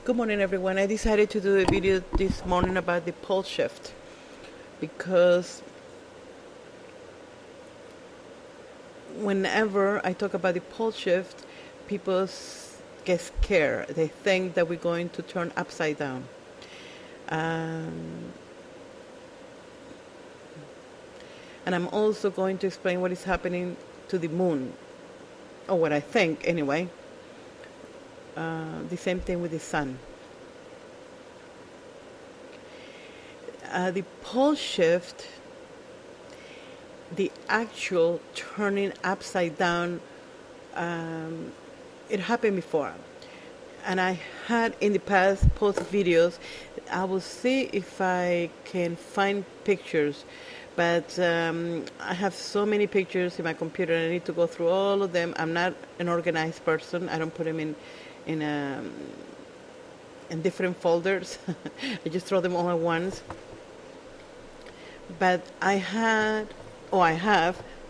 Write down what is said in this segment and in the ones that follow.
Good morning, everyone. I decided to do a video this morning about the pole shift because whenever I talk about the pole shift, people get scared. They think that we're going to turn upside down. Um, and I'm also going to explain what is happening to the moon, or what I think anyway. The same thing with the sun. The pole shift, the actual turning upside down, it happened before. And I had in the past post videos. I will see if I can find pictures, but I have so many pictures in my computer and I need to go through all of them. I'm not an organized person. I don't put them in different folders. I just throw them all at once. But I have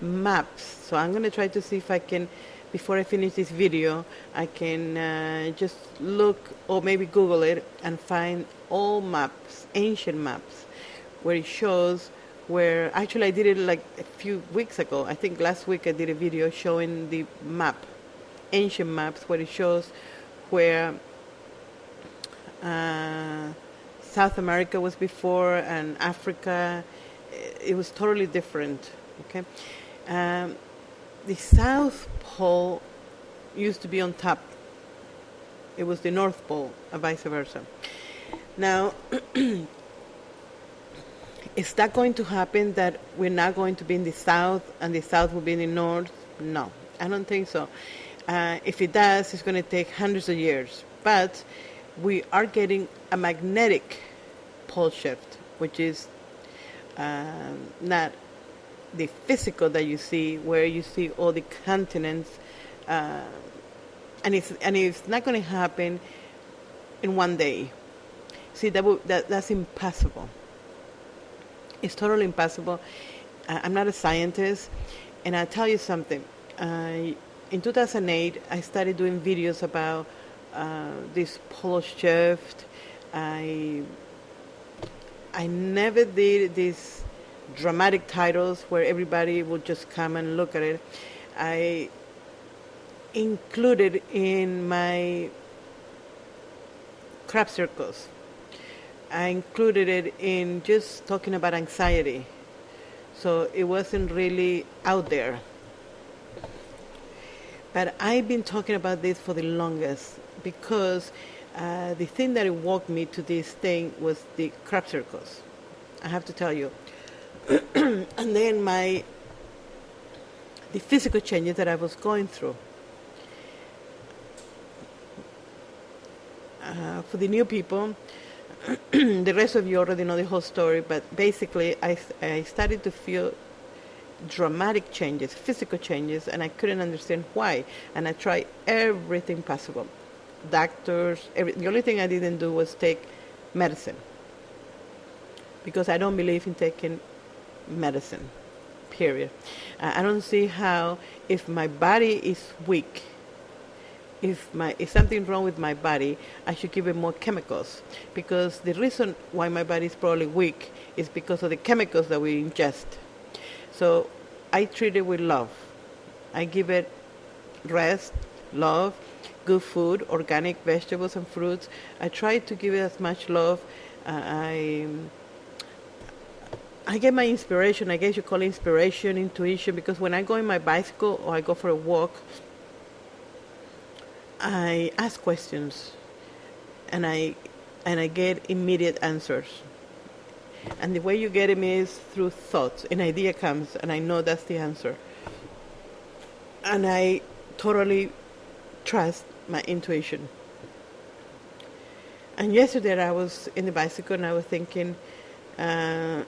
maps. So I'm going to try to see if I can, before I finish this video, I can just look or maybe Google it and find all maps, ancient maps, where it shows where, actually I did it like a few weeks ago. I think last week I did a video showing the map, ancient maps, where it shows where South America was before and Africa. It was totally different. Okay, the South Pole used to be on top. It was the North Pole, and vice versa. Now, is that going to happen, that we're not going to be in the South and the South will be in the North? No, I don't think so. If it does, it's going to take hundreds of years. But we are getting a magnetic pole shift, which is not the physical that you see, where you see all the continents, and it's not going to happen in one day. See, that's impossible. It's totally impossible. I'm not a scientist, and I'll tell you something. In 2008, I started doing videos about this pole shift. I never did these dramatic titles where everybody would just come and look at it. I included in my crop circles. I included it in just talking about anxiety. So it wasn't really out there. But I've been talking about this for the longest because the thing that walked me to this thing was the crop circles. I have to tell you. And then the physical changes that I was going through. For the new people, the rest of you already know the whole story, but basically I started to feel dramatic changes, physical changes, and I couldn't understand why. And I tried everything possible. Doctors, the only thing I didn't do was take medicine, because I don't believe in taking medicine, period. I don't see how, if my body is weak, if something's wrong with my body, I should give it more chemicals, because the reason why my body is probably weak is because of the chemicals that we ingest. So I treat it with love. I give it rest, love, good food, organic vegetables and fruits. I try to give it as much love. I get my inspiration, I guess you call it inspiration, intuition, because when I go in my bicycle or I go for a walk, I ask questions and I get immediate answers. And the way you get them is through thoughts. An idea comes and I know that's the answer. And I totally trust my intuition. And yesterday I was in the bicycle and I was thinking about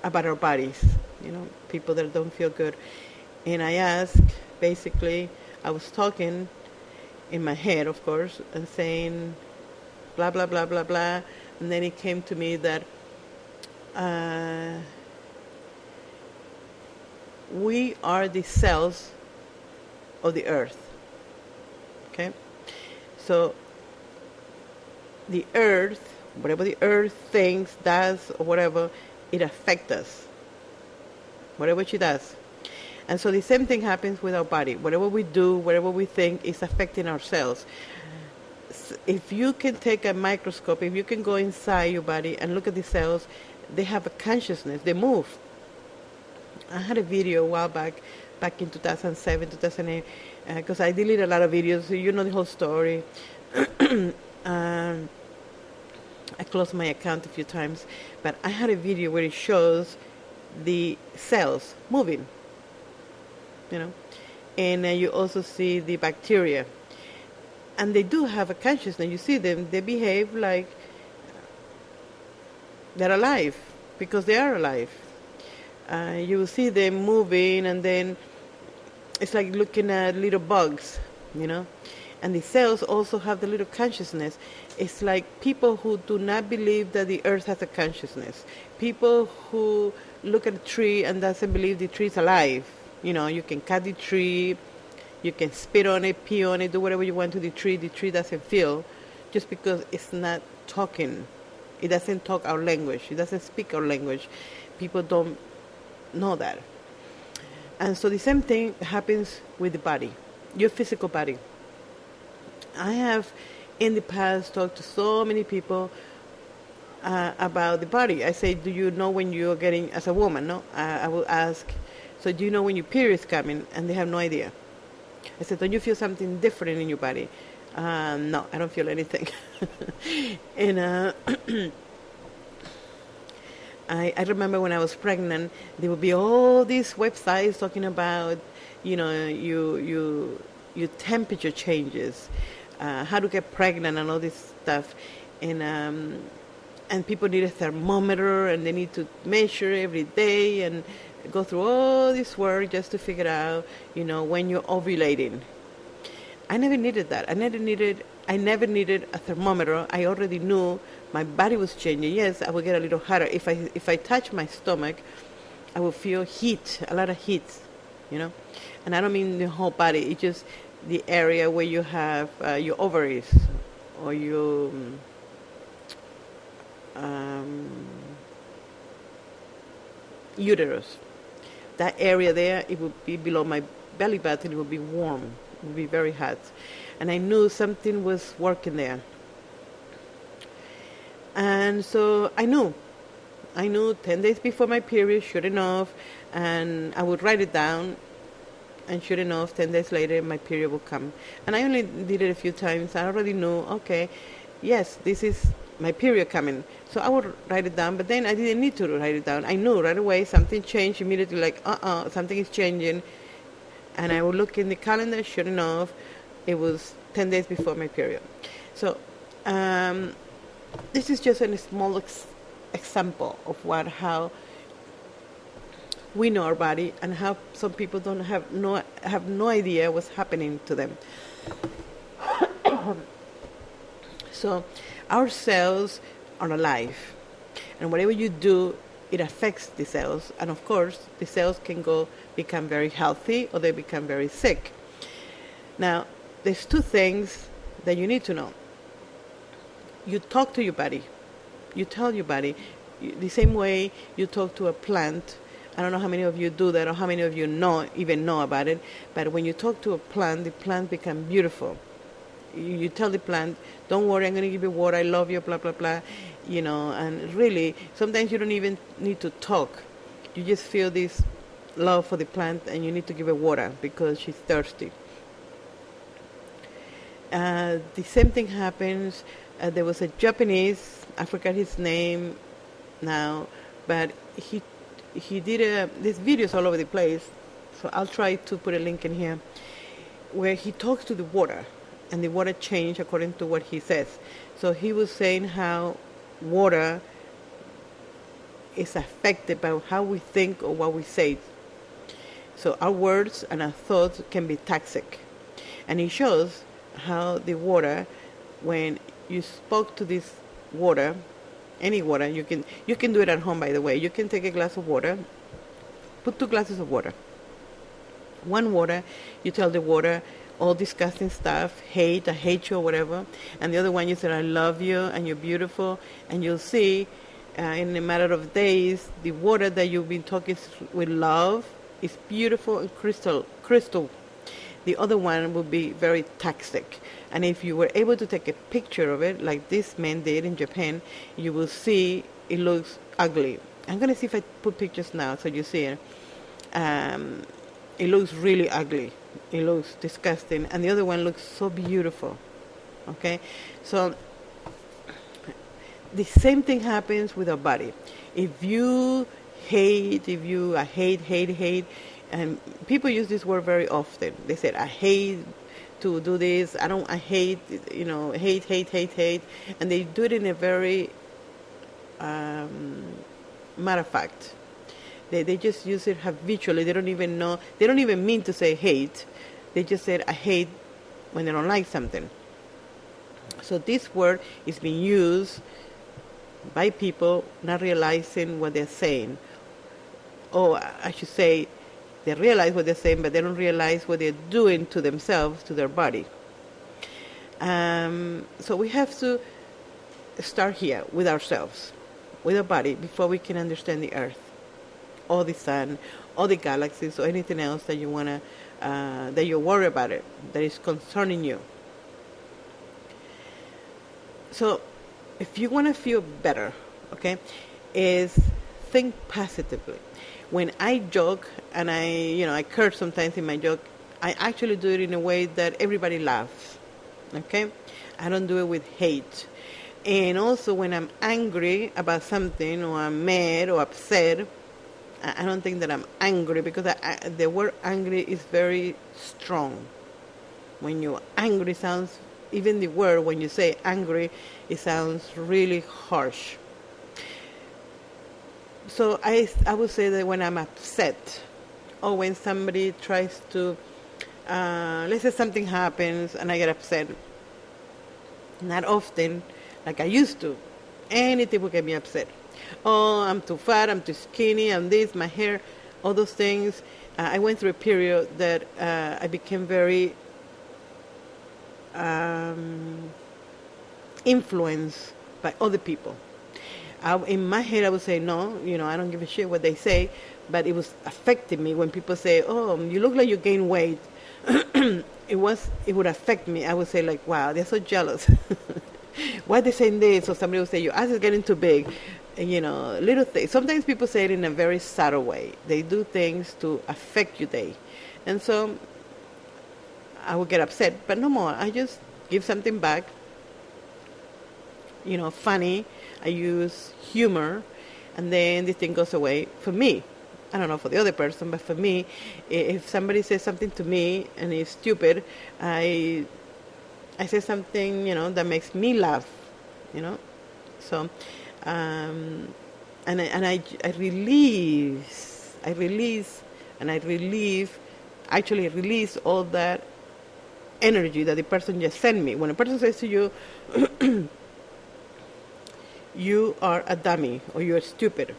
our bodies, people that don't feel good. And I asked, basically, I was talking in my head, of course, and saying blah, blah, blah, blah, blah. And then it came to me that we are the cells of the earth. Okay? So the earth, whatever the earth thinks, does, or whatever, it affects us. Whatever she does. And so the same thing happens with our body. Whatever we do, whatever we think is affecting our cells. If you can take a microscope, if you can go inside your body and look at the cells, they have a consciousness. They move. I had a video a while back in 2007, 2008, because I deleted a lot of videos, so you know the whole story. I closed my account a few times, but I had a video where it shows the cells moving, you know, and you also see the bacteria, and they do have a consciousness. You see them; they behave like they're alive because they are alive. You will see them moving, and then it's like looking at little bugs, you know. And the cells also have the little consciousness. It's like people who do not believe that the earth has a consciousness. People who look at a tree and doesn't believe the tree is alive. You know, you can cut the tree, you can spit on it, pee on it, do whatever you want to the tree doesn't feel, just because it's not talking. It doesn't talk our language. It doesn't speak our language. People don't know that. And so the same thing happens with the body, your physical body. I have in the past talked to so many people about the body. I say, do you know when you're getting, as a woman, no? I will ask, so do you know when your period is coming? And they have no idea. I said, don't you feel something different in your body? No, I don't feel anything. And I remember when I was pregnant, there would be all these websites talking about, you know, your temperature changes, how to get pregnant and all this stuff. And people need a thermometer, and they need to measure every day and go through all this work just to figure out, you know, when you're ovulating. I never needed that. I never needed a thermometer. I already knew my body was changing. Yes, I would get a little hotter. If I touch my stomach, I would feel heat, a lot of heat, you know. And I don't mean the whole body. It's just the area where you have your ovaries or your uterus. That area there, it would be below my belly button. It would be warm. It would be very hot. And I knew something was working there. And so I knew 10 days before my period, sure enough, and I would write it down, and sure enough, 10 days later, my period would come. And I only did it a few times. I already knew, okay, yes, this is my period coming. So I would write it down, but then I didn't need to write it down. I knew right away something changed immediately, like, something is changing. And I would look in the calendar, sure enough, it was 10 days before my period. So this is just a small example of how we know our body, and how some people don't have no idea what's happening to them. So our cells are alive, and whatever you do, it affects the cells. And of course, the cells can become very healthy, or they become very sick. Now, there's two things that you need to know. You talk to your body. You tell your body the same way you talk to a plant. I don't know how many of you do that, or how many of you even know about it. But when you talk to a plant, the plant becomes beautiful. You tell the plant, don't worry, I'm going to give you water, I love you, blah, blah, blah. You know, and really, sometimes you don't even need to talk. You just feel this love for the plant, and you need to give her water because she's thirsty. The same thing happens. There was a Japanese, I forgot his name now, but he did these videos all over the place, so I'll try to put a link in here, where he talks to the water, and the water changed according to what he says. So he was saying how water is affected by how we think or what we say. So our words and our thoughts can be toxic. And he shows how the water, when you spoke to this water, any water, you can do it at home, by the way. You can take a glass of water, put 2 glasses of water. One water, you tell the water, all disgusting stuff, hate, I hate you, or whatever. And the other one, you said, I love you, and you're beautiful. And you'll see in a matter of days, the water that you've been talking with love is beautiful and crystal. The other one will be very toxic. And if you were able to take a picture of it, like this man did in Japan, you will see it looks ugly. I'm going to see if I put pictures now so you see it. It looks really ugly. It looks disgusting. And the other one looks so beautiful. Okay? So the same thing happens with our body. If you hate, hate, and people use this word very often. They said, I hate to do this. I hate, hate. And they do it in a very matter of fact. They just use it habitually. They don't even know. They don't even mean to say hate. They just said, I hate when they don't like something. So this word is being used by people not realizing what they're saying. Or I should say, they realize what they're saying, but they don't realize what they're doing to themselves, to their body. So we have to start here with ourselves, with our body, before we can understand the earth, or the sun, or the galaxies, or anything else that you wanna, that you worry about it, that is concerning you. So, if you want to feel better, okay, is think positively. When I joke and I curse sometimes in my joke, I actually do it in a way that everybody laughs, okay? I don't do it with hate. And also when I'm angry about something, or I'm mad or upset, I don't think that I'm angry, because the word angry is very strong. When you're angry, sounds, even the word, when you say angry, it sounds really harsh. So I would say that when I'm upset, or when somebody tries to, let's say something happens and I get upset, not often like I used to. Anything will get me upset. Oh, I'm too fat, I'm too skinny, I'm this, my hair, all those things. I went through a period that I became very influenced by other people. In my head, I would say, no, I don't give a shit what they say, but it was affecting me when people say, oh, you look like you gained weight. It would affect me. I would say, like, wow, they're so jealous. Why are they saying this? Or somebody would say, your ass is getting too big. Little things. Sometimes people say it in a very subtle way. They do things to affect your day. And so I would get upset, but no more. I just give something back, funny. I use humor, and then the thing goes away. For me, I don't know for the other person, but for me, if somebody says something to me and it's stupid, I say something, that makes me laugh, So, and I release, and I release all that energy that the person just sent me. When a person says to you, you are a dummy, or you're stupid,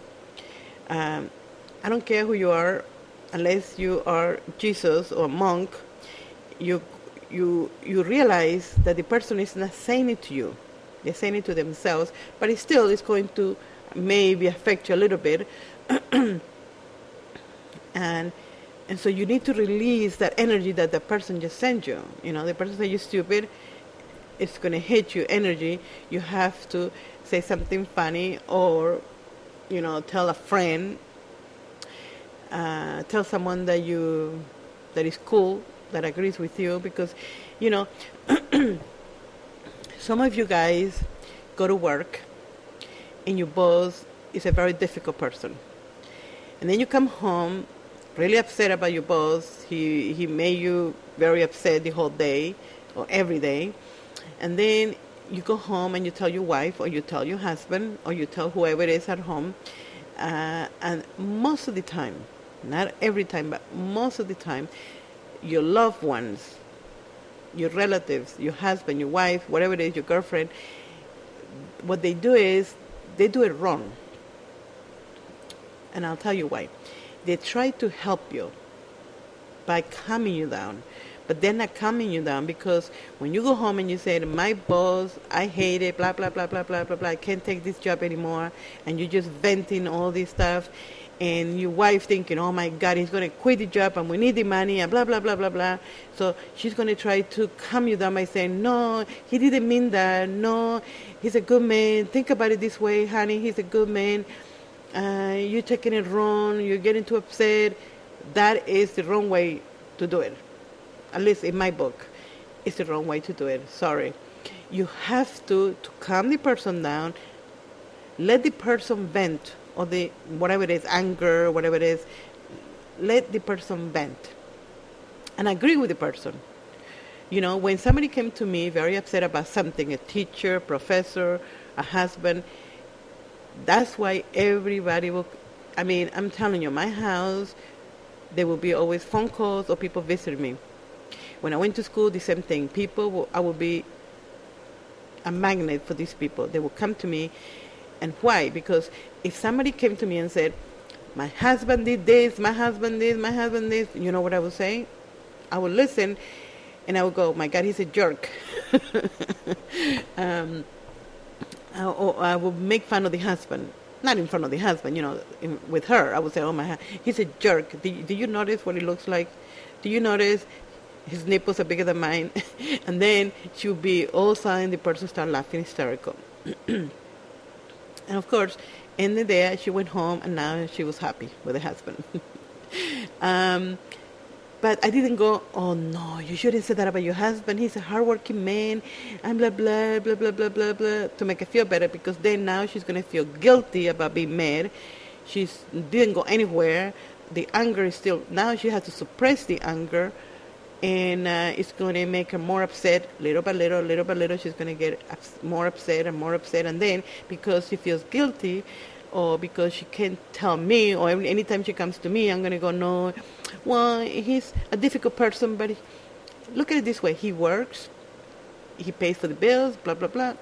I don't care who you are, unless you are Jesus or a monk, you realize that the person is not saying it to you. They're saying it to themselves, but it still is going to maybe affect you a little bit. And so you need to release that energy that the person just sent you. The person said you're stupid, it's going to hit you energy. You have to say something funny, or, tell a friend, tell someone that is cool, that agrees with you, because, some of you guys go to work and your boss is a very difficult person. And then you come home really upset about your boss. He made you very upset the whole day or every day. And then you go home and you tell your wife, or you tell your husband, or you tell whoever it is at home. And most of the time, not every time, but most of the time, your loved ones, your relatives, your husband, your wife, whatever it is, your girlfriend, what they do is they do it wrong. And I'll tell you why. They try to help you by calming you down, but they're not calming you down, because when you go home and you say, my boss, I hate it, blah, blah, blah, blah, blah, blah, blah, I can't take this job anymore, and you're just venting all this stuff, and your wife thinking, oh my God, he's going to quit the job and we need the money and blah, blah, blah, blah, blah. So she's going to try to calm you down by saying, no, he didn't mean that. No, he's a good man. Think about it this way, honey. He's a good man. You're taking it wrong. You're getting too upset. That is the wrong way to do it. At least in my book, it's the wrong way to do it. Sorry. You have to calm the person down. Let the person vent, or the whatever it is, anger, whatever it is, let the person vent. And agree with the person. You know, when somebody came to me very upset about something, a teacher, professor, a husband, that's why everybody will, I mean, I'm telling you, my house, there will be always phone calls or people visiting me. When I went to school, the same thing. I will be a magnet for these people. They will come to me. And why? Because if somebody came to me and said, my husband did this, my husband this, my husband this, you know what I would say? I would listen and I would go, my God, he's a jerk. I would make fun of the husband. Not in front of the husband, you know, with her. I would say, oh my, he's a jerk. Do you notice what he looks like? Do you notice his nipples are bigger than mine? And then she would be all silent, the person start laughing hysterical. And of course, in the day, she went home, and now she was happy with her husband. But I didn't go, oh no, you shouldn't say that about your husband. He's a hardworking man, and blah, blah, blah, blah, blah, blah, blah, to make her feel better, because then now she's going to feel guilty about being mad. She didn't go anywhere. The anger is still, now she has to suppress the anger, and it's going to make her more upset. Little by little, she's going to get more upset, and then because she feels guilty, or because she can't tell me, or anytime she comes to me, I'm going to go, no, well, he's a difficult person, but look at it this way. He works, he pays for the bills, blah, blah, blah.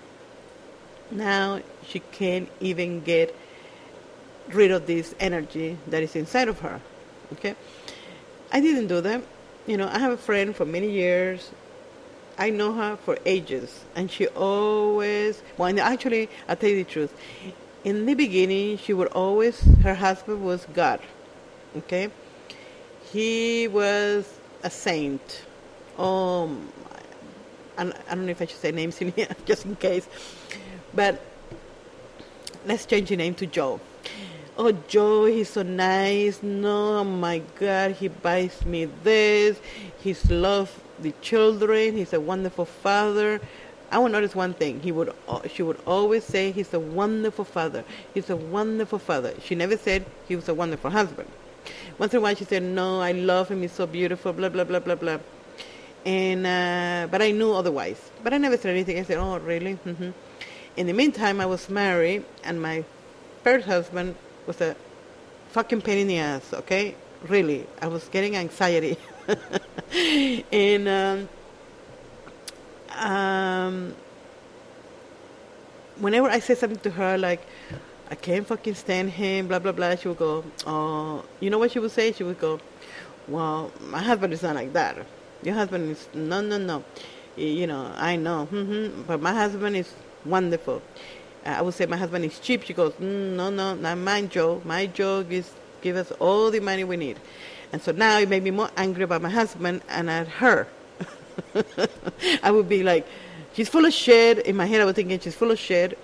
Now she can't even get rid of this energy that is inside of her, okay? I didn't do that. You know, I have a friend for many years. I know her for ages. And she always, well, actually, I'll tell you the truth. In the beginning, she would always, her husband was God, okay? He was a saint. I don't know if I should say names in here, just in case. But let's change the name to Joe. Oh, Joe, he's so nice. No, oh my God, he buys me this. He's loves the children. He's a wonderful father. I will notice one thing. She would always say he's a wonderful father. He's a wonderful father. She never said he was a wonderful husband. Once in a while she said, no, I love him. He's so beautiful, blah, blah, blah, blah, blah. And, but I knew otherwise. But I never said anything. I said, oh, really? Mm-hmm. In the meantime, I was married, and my first husband was a fucking pain in the ass, okay? Really. I was getting anxiety. And whenever I say something to her, like, I can't fucking stand him, blah, blah, blah, she would go, oh, you know what she would say? She would go, well, my husband is not like that. Your husband is, no. You know, I know, but my husband is wonderful. I would say my husband is cheap. She goes, no, not mine, Joe. My Joe give us all the money we need. And so now it made me more angry about my husband and at her. I would be like, she's full of shit. In my head, I was thinking she's full of shit.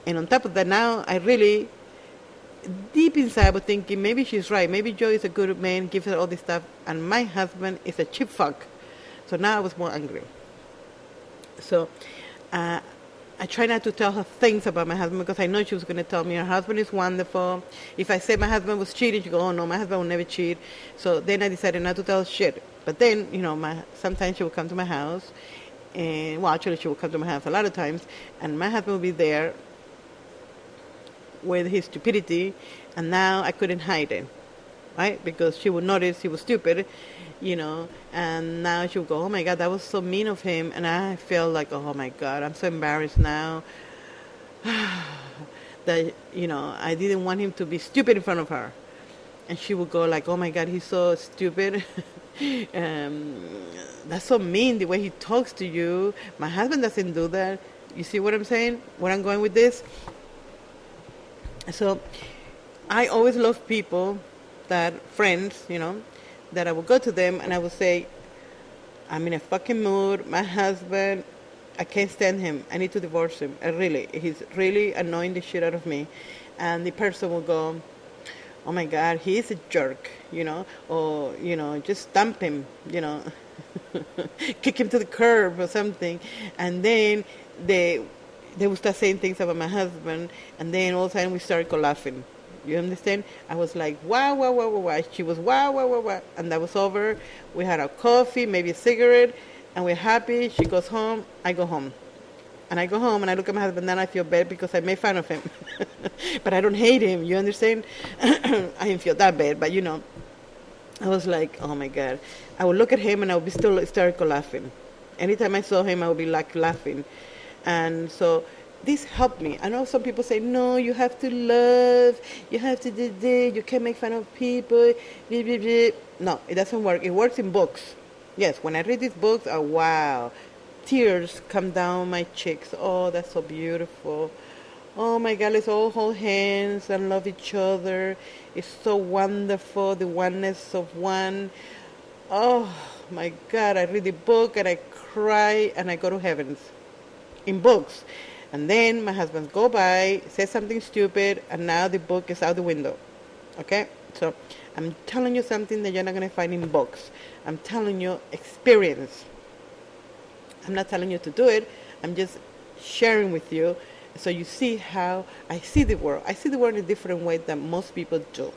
And on top of that, now I really, deep inside, I was thinking maybe she's right. Maybe Joe is a good man, gives her all this stuff, and my husband is a cheap fuck. So now I was more angry. So I try not to tell her things about my husband, because I know she was going to tell me her husband is wonderful. If I said my husband was cheating, she go, oh no, my husband will never cheat. So then I decided not to tell her shit. But then, you know, sometimes she would come to my house, and well, actually she would come to my house a lot of times, and my husband would be there with his stupidity, and now I couldn't hide it, right? Because she would notice he was stupid, you know, and now she would go, oh my God, that was so mean of him. And I felt like, oh my God, I'm so embarrassed now that, you know, I didn't want him to be stupid in front of her. And she would go like, oh my God, he's so stupid. um, that's so mean the way he talks to you. My husband doesn't do that. You see what I'm saying? Where I'm going with this? So I always love people that, friends, that I would go to them and I would say, I'm in a fucking mood. My husband, I can't stand him. I need to divorce him. He's really annoying the shit out of me. And the person will go, oh my God, he is a jerk, or, just stamp him, kick him to the curb or something. And then they would start saying things about my husband. And then all of a sudden we started laughing. You understand? I was like, wow, wow, wow, wow, wow. She was wow, wow, wow, wow. And that was over. We had our coffee, maybe a cigarette, and we're happy. She goes home, I go home. And I go home and I look at my husband, then I feel bad because I made fun of him. But I don't hate him, you understand? I didn't feel that bad, but I was like, oh my God. I would look at him and I would be still hysterical laughing. Anytime I saw him, I would be like laughing. And so this helped me. I know some people say, no, you have to love, you have to do this, you can't make fun of people, blah, blah, blah. No, it doesn't work. It works in books. Yes, when I read these books, oh, wow. Tears come down my cheeks. Oh, that's so beautiful. Oh my God, let's all hold hands and love each other. It's so wonderful, the oneness of one. Oh my God, I read the book and I cry and I go to heavens in books. And then my husband go by, says something stupid, and now the book is out the window. Okay? So I'm telling you something that you're not going to find in books. I'm telling you experience. I'm not telling you to do it. I'm just sharing with you so you see how I see the world. I see the world in a different way than most people do.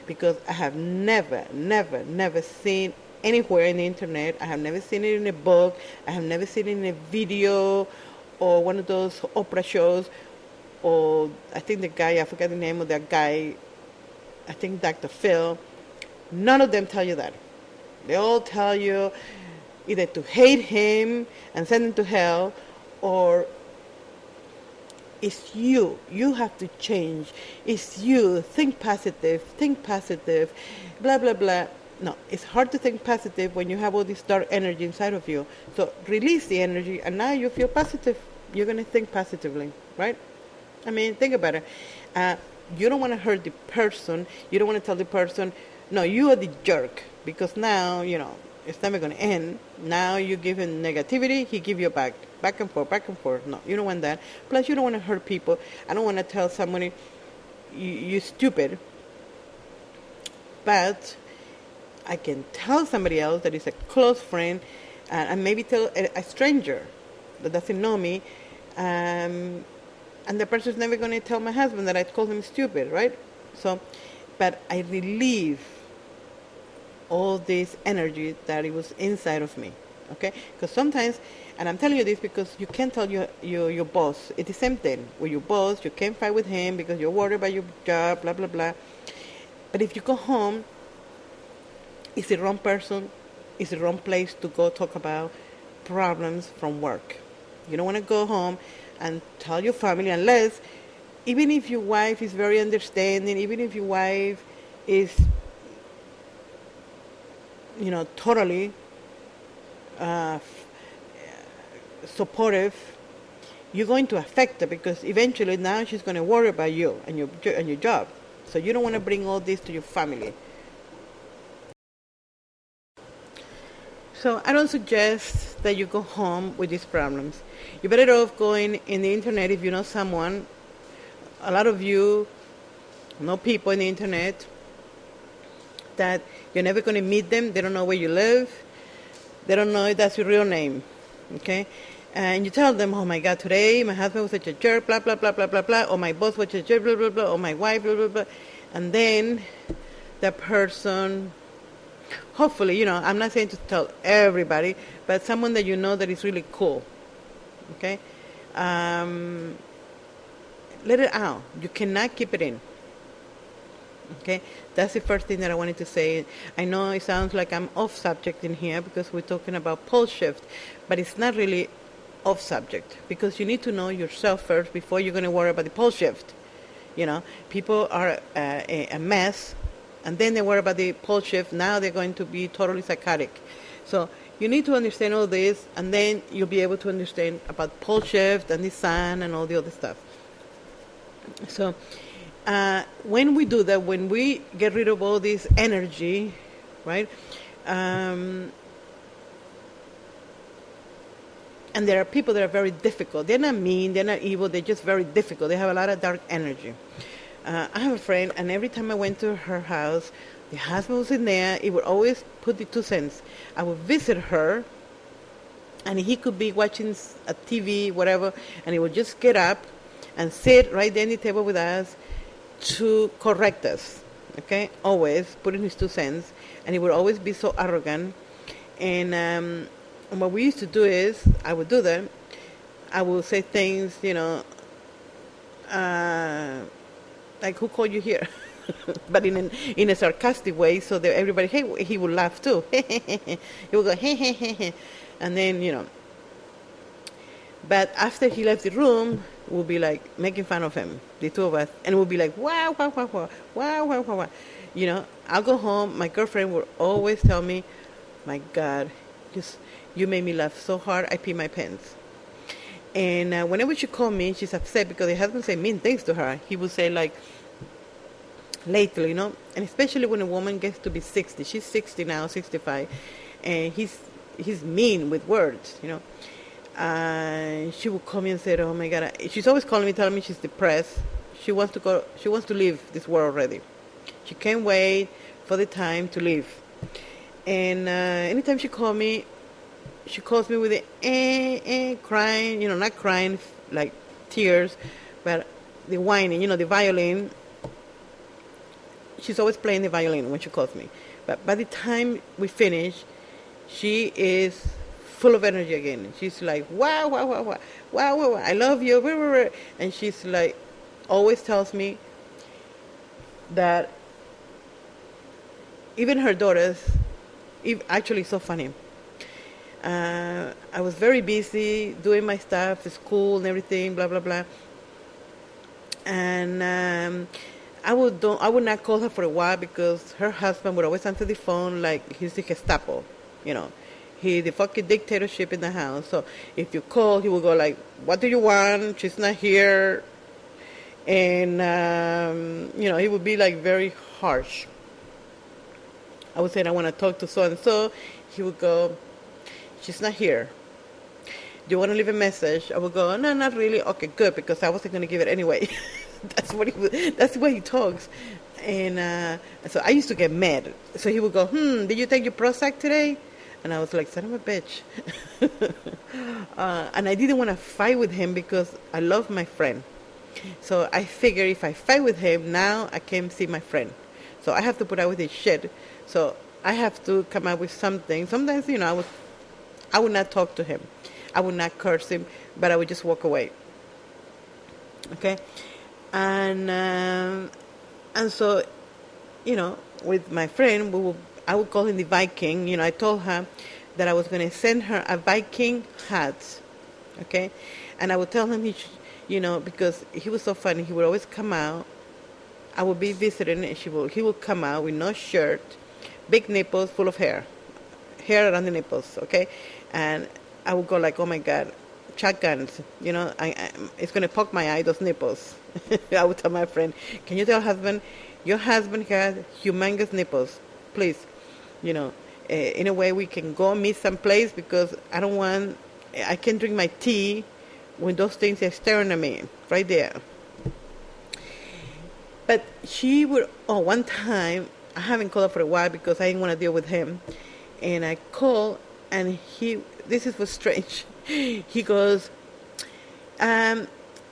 Because I have never, never, never seen anywhere in the internet. I have never seen it in a book. I have never seen it in a video or one of those opera shows. Or I think I forgot the name of that guy, I think Dr. Phil. None of them tell you that. They all tell you either to hate him and send him to hell, or it's you. You have to change. It's you. Think positive, blah, blah, blah. No, it's hard to think positive when you have all this dark energy inside of you. So release the energy, and now you feel positive. You're going to think positively, right? I mean, think about it. You don't want to hurt the person. You don't want to tell the person, no, you are the jerk, because now, it's never going to end. Now you give him negativity, he give you back and forth, back and forth. No, you don't want that. Plus, you don't want to hurt people. I don't want to tell somebody, you're stupid. But I can tell somebody else that is a close friend, and maybe tell a stranger that doesn't know me, and the person's never going to tell my husband that I called him stupid, right? So, but I relieve all this energy that it was inside of me, okay? Because sometimes, and I'm telling you this because you can't tell your boss. It's the same thing. With your boss, you can't fight with him because you're worried about your job, blah, blah, blah. But if you go home, it's the wrong person, it's the wrong place to go talk about problems from work. You don't want to go home and tell your family, unless, even if your wife is very understanding, even if your wife is, totally supportive, you're going to affect her, because eventually now she's going to worry about you and your job. So you don't want to bring all this to your family. So I don't suggest that you go home with these problems. You're better off going in the internet if you know someone. A lot of you know people in the internet that you're never going to meet them. They don't know where you live. They don't know if that's your real name. Okay? And you tell them, oh my God, today my husband was such a jerk, blah, blah, blah, blah, blah, blah, or my boss was such a jerk, blah, blah, blah, or my wife, blah, blah, blah. And then that person, hopefully, I'm not saying to tell everybody, but someone that you know that is really cool. Okay? Let it out. You cannot keep it in. Okay? That's the first thing that I wanted to say. I know it sounds like I'm off subject in here because we're talking about pole shift, but it's not really off subject, because you need to know yourself first before you're going to worry about the pole shift. People are a mess And then they worry about the pole shift. Now they're going to be totally psychotic. So you need to understand all this, and then you'll be able to understand about pole shift and the sun and all the other stuff. So when we do that, when we get rid of all this energy, right? And there are people that are very difficult. They're not mean, they're not evil, they're just very difficult. They have a lot of dark energy. I have a friend, and every time I went to her house, the husband was in there. He would always put the 2 cents. I would visit her, and he could be watching a TV, whatever, and he would just get up and sit right there at the table with us to correct us, okay? Always putting his 2 cents, and he would always be so arrogant. And what we used to do is, I would do that. I would say things, like, who called you here? But in a sarcastic way, so that everybody, hey, he would laugh too. He would go, hey, hey, hey, hey. And then, but after he left the room, we'll be like making fun of him, the two of us, and we'll be like, wow, wow, wow, wow, wow, wow, wow, wow. I'll go home. My girlfriend will always tell me, my God, you made me laugh so hard, I pee my pants. And whenever she called me, she's upset because her husband say mean things to her. He would say, like, lately, and especially when a woman gets to be 60. She's 60 now, 65, and he's mean with words, she would call me and say, oh my God, she's always calling me, telling me she's depressed. She wants to leave this world already. She can't wait for the time to leave. And anytime she calls me with the crying, not crying like tears, but the whining, the violin. She's always playing the violin when she calls me. But by the time we finish, she is full of energy again. She's like, wow, wow, wow, wow, wow, wow, wow, I love you. And she's like, always tells me that even her daughters, actually so funny. I was very busy doing my stuff, school and everything, blah, blah, blah. And I would not call her for a while because her husband would always answer the phone like he's the Gestapo, He's the fucking dictatorship in the house. So if you call, he will go like, what do you want? She's not here. And, he would be like very harsh. I would say, I want to talk to so-and-so. He would go, she's not here. Do you want to leave a message? I would go, no, not really. Okay, good, because I wasn't going to give it anyway. That's the way he talks. And so I used to get mad. So he would go, did you take your Prozac today? And I was like, son of a bitch. And I didn't want to fight with him because I love my friend. So I figured if I fight with him, now I can't see my friend. So I have to put up with his shit. So I have to come up with something. Sometimes, I would not talk to him. I would not curse him, but I would just walk away. Okay? And so, with my friend, I would call him the Viking. I told her that I was going to send her a Viking hat. Okay? And I would tell him, because he was so funny, he would always come out. I would be visiting, and he would come out with no shirt, big nipples, full of hair around the nipples, okay? And I would go like, oh my God, shotguns, it's going to poke my eye, those nipples. I would tell my friend, can you tell your husband has humongous nipples, please, in a way we can go meet someplace because I can't drink my tea when those things are staring at me, right there. But she would, one time, I haven't called her for a while because I didn't want to deal with him. And I called, and this was strange. He goes,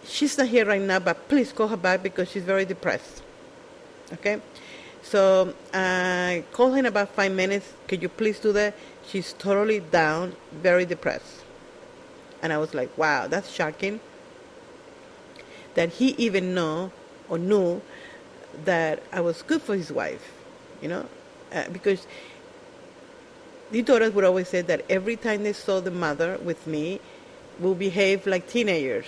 she's not here right now, but please call her back because she's very depressed. Okay? So I called her in about 5 minutes. Could you please do that? She's totally down, very depressed. And I was like, wow, that's shocking. That he even knew that I was good for his wife, because the daughters would always say that every time they saw the mother with me, will behave like teenagers.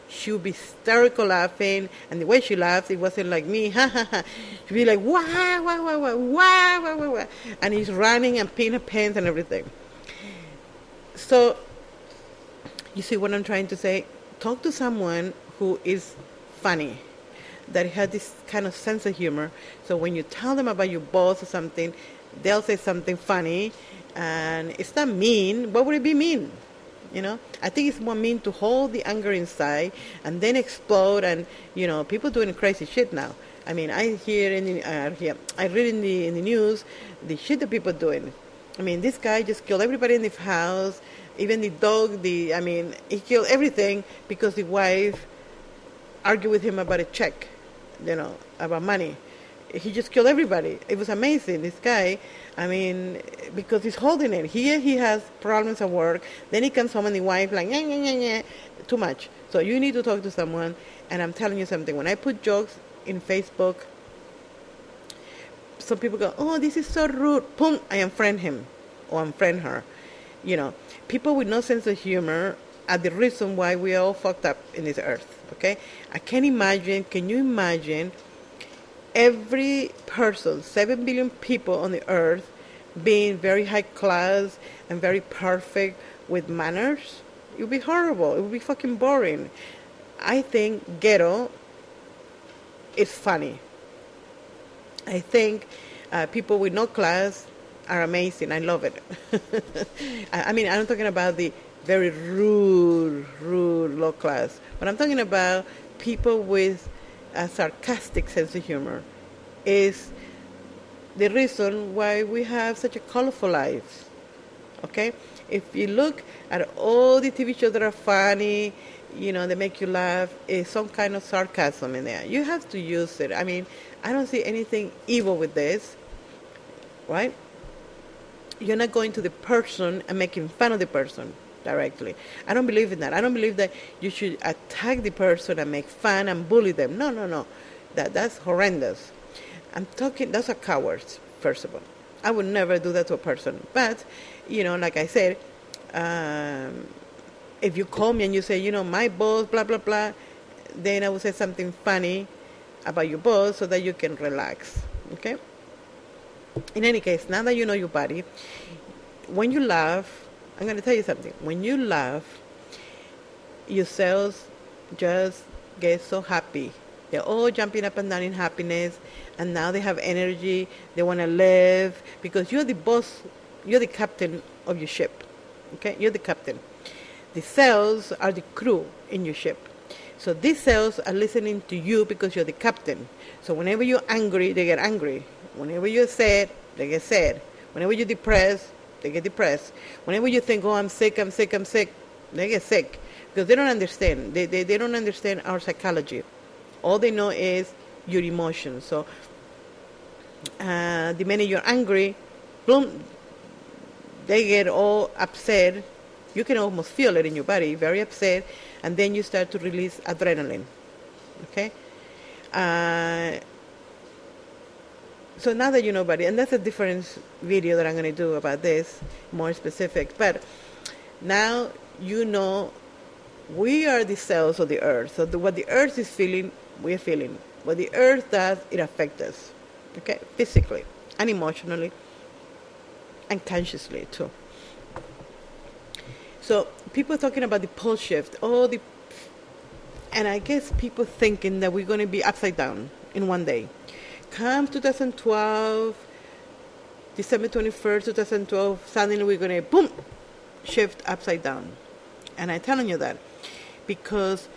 she would be hysterical laughing, and the way she laughed, it wasn't like me, ha ha ha. She'd be like, wah, wah, wah, wah, wah, wah, wah, wah. And he's running and peeing her pants and everything. So, you see what I'm trying to say? Talk to someone who is funny, that has this kind of sense of humor. So when you tell them about your boss or something, they'll say something funny, and it's not mean. What would it be mean? You know, I think it's more mean to hold the anger inside and then explode. And people doing crazy shit now. I mean, I hear I read in the news the shit that people are doing. I mean, this guy just killed everybody in the house, even the dog. He killed everything because the wife argued with him about a check, about money. He just killed everybody. It was amazing, this guy. Because he's holding it. Here he has problems at work. Then he comes home and the wife like, nyah, nyah, nyah, nyah. Too much. So you need to talk to someone. And I'm telling you something. When I put jokes in Facebook, some people go, oh, this is so rude. Boom, I unfriend him or unfriend her. People with no sense of humor are the reason why we are all fucked up in this earth, okay? Can you imagine every person, 7 billion people on the earth, being very high class and very perfect with manners? It would be horrible. It would be fucking boring. I think ghetto is funny. I think people with no class are amazing. I love it. I'm not talking about the very rude, low class, but I'm talking about people with a sarcastic sense of humor. Is the reason why we have such a colorful lives. Okay? If you look at all the TV shows that are funny, they make you laugh, is some kind of sarcasm in there. You have to use it. I don't see anything evil with this, right? You're not going to the person and making fun of the person directly. I don't believe in that. I don't believe that you should attack the person and make fun and bully them. No. That's horrendous. Those are cowards, first of all. I would never do that to a person. But, like I said, if you call me and you say, my boss, blah, blah, blah, then I will say something funny about your boss so that you can relax, okay? In any case, now that you know your body, when you laugh, I'm going to tell you something. When you laugh, your cells just get so happy. They're all jumping up and down in happiness, and now they have energy. They want to live because you're the boss. You're the captain of your ship. Okay? You're the captain. The cells are the crew in your ship. So these cells are listening to you because you're the captain. So whenever you're angry, they get angry. Whenever you're sad, they get sad. Whenever you're depressed, they get depressed. Whenever you think, oh, I'm sick, they get sick. Because they don't understand. They don't understand our psychology. All they know is your emotions. So the minute you're angry, boom, they get all upset. You can almost feel it in your body, very upset, and then you start to release adrenaline. Okay? So now that you know about it, and that's a different video that I'm going to do about this, more specific, but now you know we are the cells of the earth. So what the earth is feeling, we're feeling. What the earth does, it affects us. Okay? Physically and emotionally and consciously too. So people are talking about the pole shift, and I guess people thinking that we're going to be upside down in one day. Come 2012, December 21st, 2012, suddenly we're going to, boom, shift upside down. And I'm telling you that because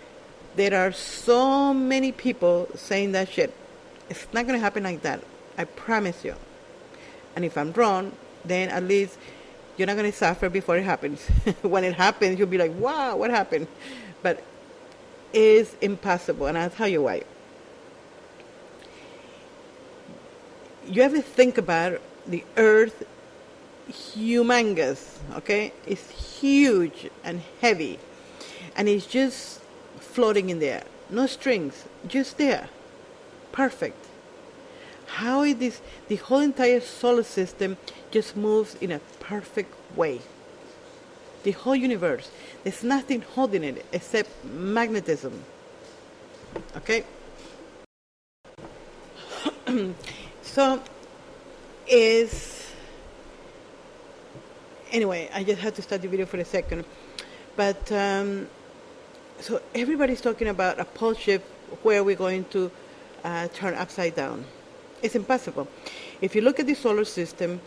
there are so many people saying that shit. It's not going to happen like that. I promise you. And if I'm wrong, then at least you're not going to suffer before it happens. When it happens, you'll be like, wow, what happened? But it's impossible, and I'll tell you why. You ever think about the earth, humongous, okay? It's huge and heavy, and it's just floating in there. No strings, just there. Perfect. How is this, the whole entire solar system just moves in a perfect way. The whole universe. There's nothing holding it except magnetism. Okay? So, anyway, I just had to start the video for a second. But, so everybody's talking about a pole shift where we're going to turn upside down. It's impossible. If you look at the solar system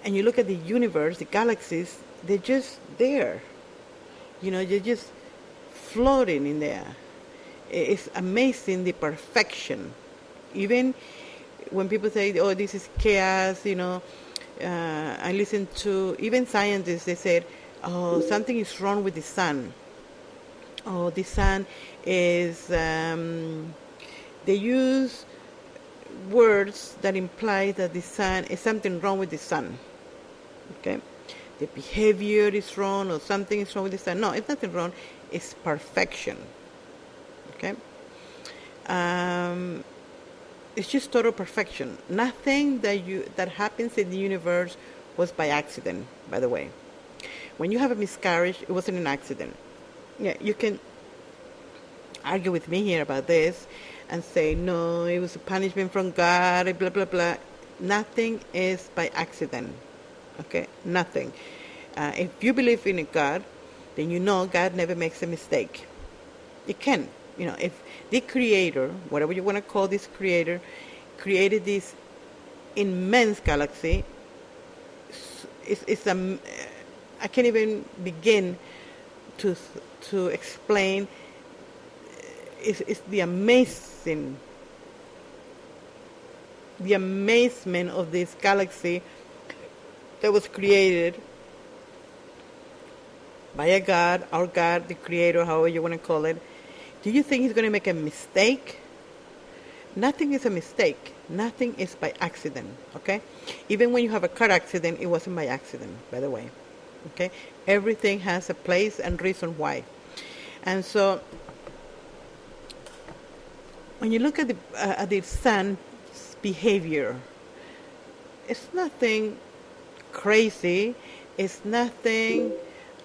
and you look at the universe, the galaxies, they're just there. They're just floating in there. It's amazing, the perfection. Even when people say, oh, this is chaos, I listen to even scientists, they said, oh, something is wrong with the sun. Oh, the sun is, they use words that imply that the sun is something wrong with the sun. Okay? The behavior is wrong or something is wrong with the sun. No, it's nothing wrong. It's perfection. Okay? It's just total perfection. Nothing that happens in the universe was by accident, by the way. When you have a miscarriage, it wasn't an accident. Yeah, you can argue with me here about this and say, no, it was a punishment from God, blah, blah, blah. Nothing is by accident. Okay? Nothing. If you believe in a God, then you know God never makes a mistake. It can. If the creator, whatever you want to call this creator, created this immense galaxy, I can't even begin to explain. It's the amazement of this galaxy that was created by a God, our God, the creator, however you want to call it. Do you think he's going to make a mistake? Nothing is a mistake. Nothing is by accident, okay? Even when you have a car accident, it wasn't by accident, by the way, okay? Everything has a place and reason why. And so, when you look at the sun's behavior, it's nothing crazy. It's nothing,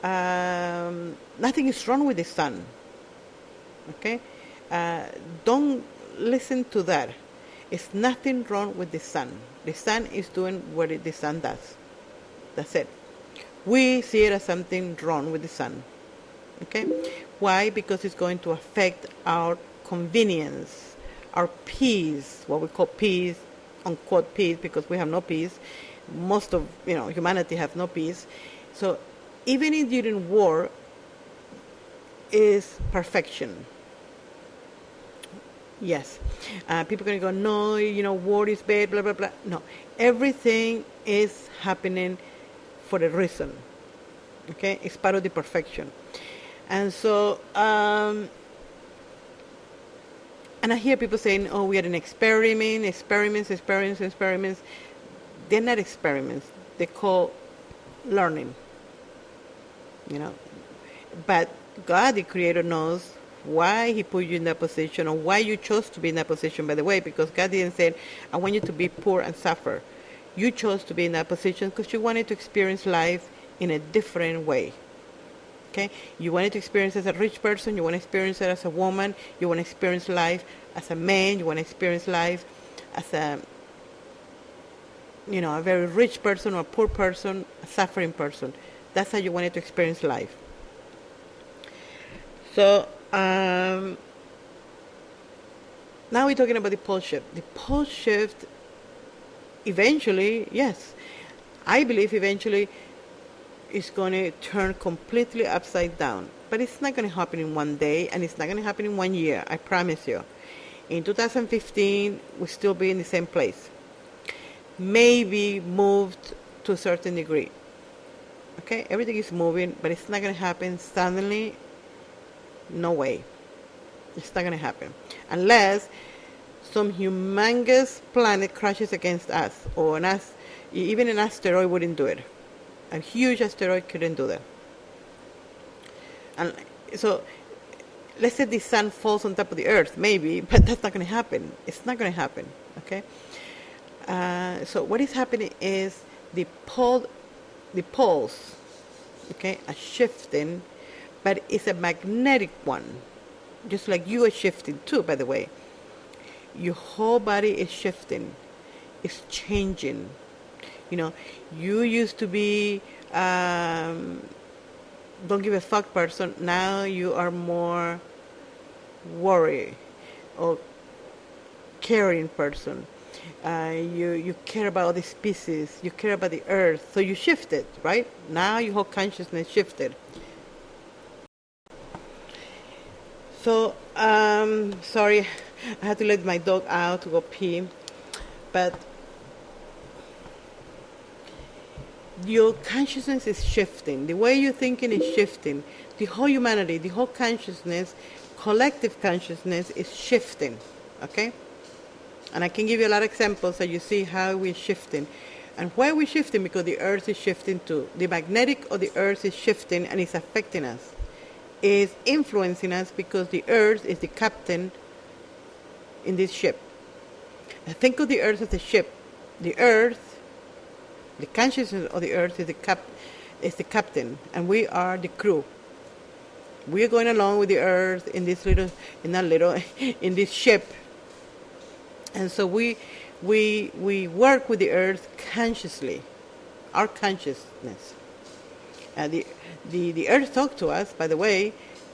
nothing is wrong with the sun. Okay? Don't listen to that. It's nothing wrong with the sun. The sun is doing what the sun does. That's it. We see it as something wrong with the sun. Okay? Why? Because it's going to affect our convenience, our peace, what we call peace, unquote peace, because we have no peace. Most of humanity have no peace. So even if during war is perfection. Yes. People are going to go, no, war is bad, blah, blah, blah. No. Everything is happening for a reason. Okay? It's part of the perfection. And so, and I hear people saying, oh, we are an experiments. They're not experiments. They're called learning. But God, the Creator, knows why He put you in that position or why you chose to be in that position, by the way, because God didn't say, I want you to be poor and suffer. You chose to be in that position because you wanted to experience life in a different way. Okay? You wanted to experience it as a rich person, you want to experience it as a woman, you want to experience life as a man, you want to experience life as a very rich person or a poor person, a suffering person. That's how you wanted to experience life. So, now we're talking about the pole shift. The pole shift, eventually, yes, I believe eventually is going to turn completely upside down. But it's not going to happen in one day, and it's not going to happen in 1 year, I promise you. In 2015, we'll still be in the same place. Maybe moved to a certain degree. Okay, everything is moving, but it's not going to happen suddenly. No way. It's not going to happen. Unless some humongous planet crashes against us, or even an asteroid wouldn't do it. A huge asteroid couldn't do that. And so, let's say the sun falls on top of the earth, maybe, but that's not going to happen. It's not going to happen, okay? So what is happening is the poles, okay, a shifting, but it's a magnetic one. Just like you are shifting too, by the way. Your whole body is shifting. It's changing. You know, you used to be don't give a fuck person. Now you are more worry or caring person. You care about the species. You care about the earth. So you shifted, right? Now your whole consciousness shifted. So, sorry, I had to let my dog out to go pee, but your consciousness is shifting. The way you're thinking is shifting. The whole humanity, the whole consciousness, collective consciousness is shifting, okay? And I can give you a lot of examples so you see how we're shifting. And why we're shifting? Because the earth is shifting too. The magnetic of the earth is shifting and it's affecting us. Is influencing us because the earth is the captain in this ship. And think of the earth as the ship. The earth, the consciousness of the earth is the captain, and we are the crew. We are going along with the earth in this in this ship. And so we work with the earth consciously, our consciousness. The earth talks to us, by the way.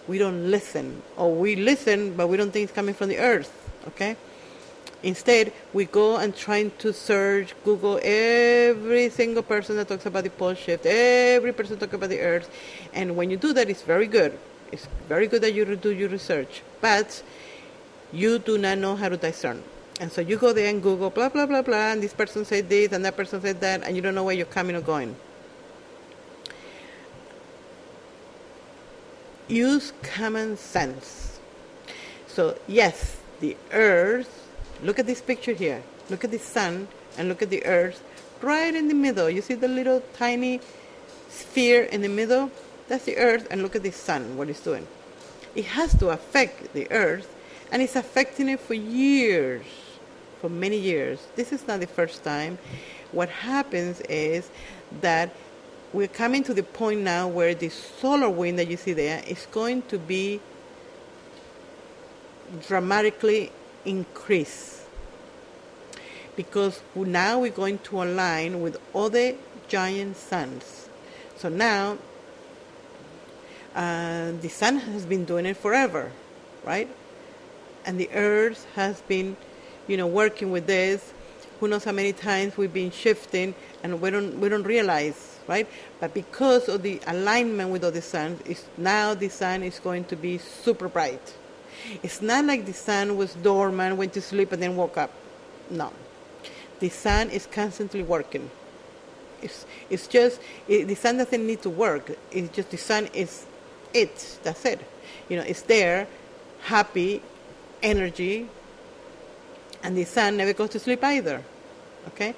We don't listen, or we listen, but we don't think it's coming from the earth, okay? Instead, we go and trying to search, Google every single person that talks about the pole shift, every person talks about the earth, and when you do that, it's very good. It's very good that you do your research, but you do not know how to discern. And so you go there and Google, blah, blah, blah, blah, and this person said this, and that person said that, and you don't know where you're coming or going. Use common sense. So yes, the earth, look at this picture here. Look at the sun and look at the earth right in the middle. You see the little tiny sphere in the middle? That's the earth, and look at the sun, what it's doing. It has to affect the earth, and it's affecting it for years, for many years. This is not the first time. What happens is that we're coming to the point now where the solar wind that you see there is going to be dramatically increased, because now we're going to align with other giant suns. So now the sun has been doing it forever, right? And the earth has been, working with this. Who knows how many times we've been shifting, and we don't realize, right? But because of the alignment with the sun, now the sun is going to be super bright. It's not like the sun was dormant, went to sleep, and then woke up. No. The sun is constantly working. It's just, the sun doesn't need to work. It's just the sun is it. That's it. It's there, happy, energy, and the sun never goes to sleep either. Okay?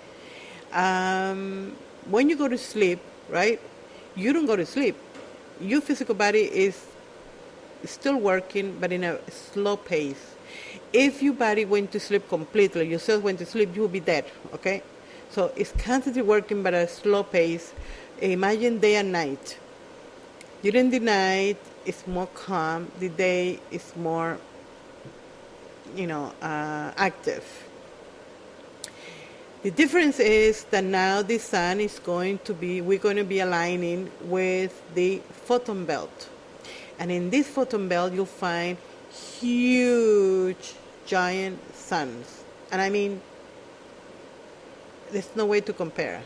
When you go to sleep, right, you don't go to sleep. Your physical body is still working, but in a slow pace. If your body went to sleep completely, your cells went to sleep, you will be dead, okay? So it's constantly working, but at a slow pace. Imagine day and night. During the night, it's more calm. The day is more, active. The difference is that now the sun we're going to be aligning with the photon belt. And in this photon belt, you'll find huge, giant suns. And I mean, there's no way to compare.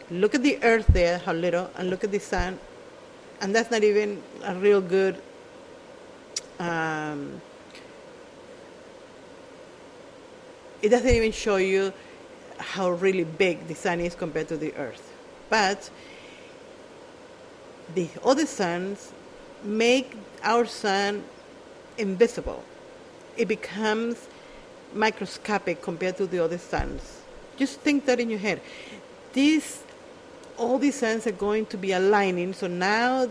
Look at the earth there, how little, and look at the sun. And that's not even a real good it doesn't even show you how really big the sun is compared to the earth. But the other suns make our sun invisible. It becomes microscopic compared to the other suns. Just think that in your head. All these suns are going to be aligning, so now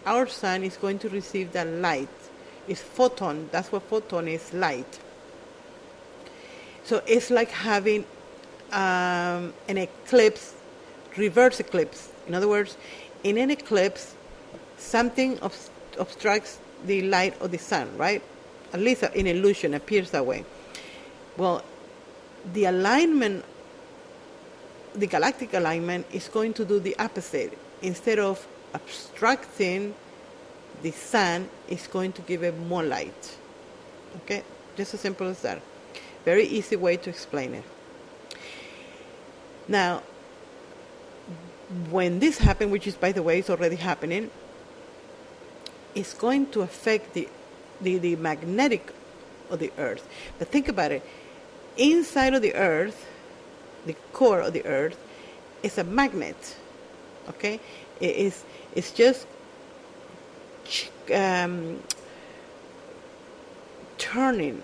our sun is going to receive that light. It's photon. That's what photon is, light. So it's like having an eclipse reverse eclipse. In other words, in an eclipse, something obstructs the light of the sun, right? At least in illusion appears that way. Well, the alignment, the galactic alignment, is going to do the opposite. Instead of obstructing the sun, it's going to give it more light. Okay? Just as simple as that. Very easy way to explain it. Now, when this happens, which is, by the way, is already happening, it's going to affect the magnetic of the Earth. But think about it. Inside of the Earth, the core of the Earth, is a magnet. Okay? It's just turning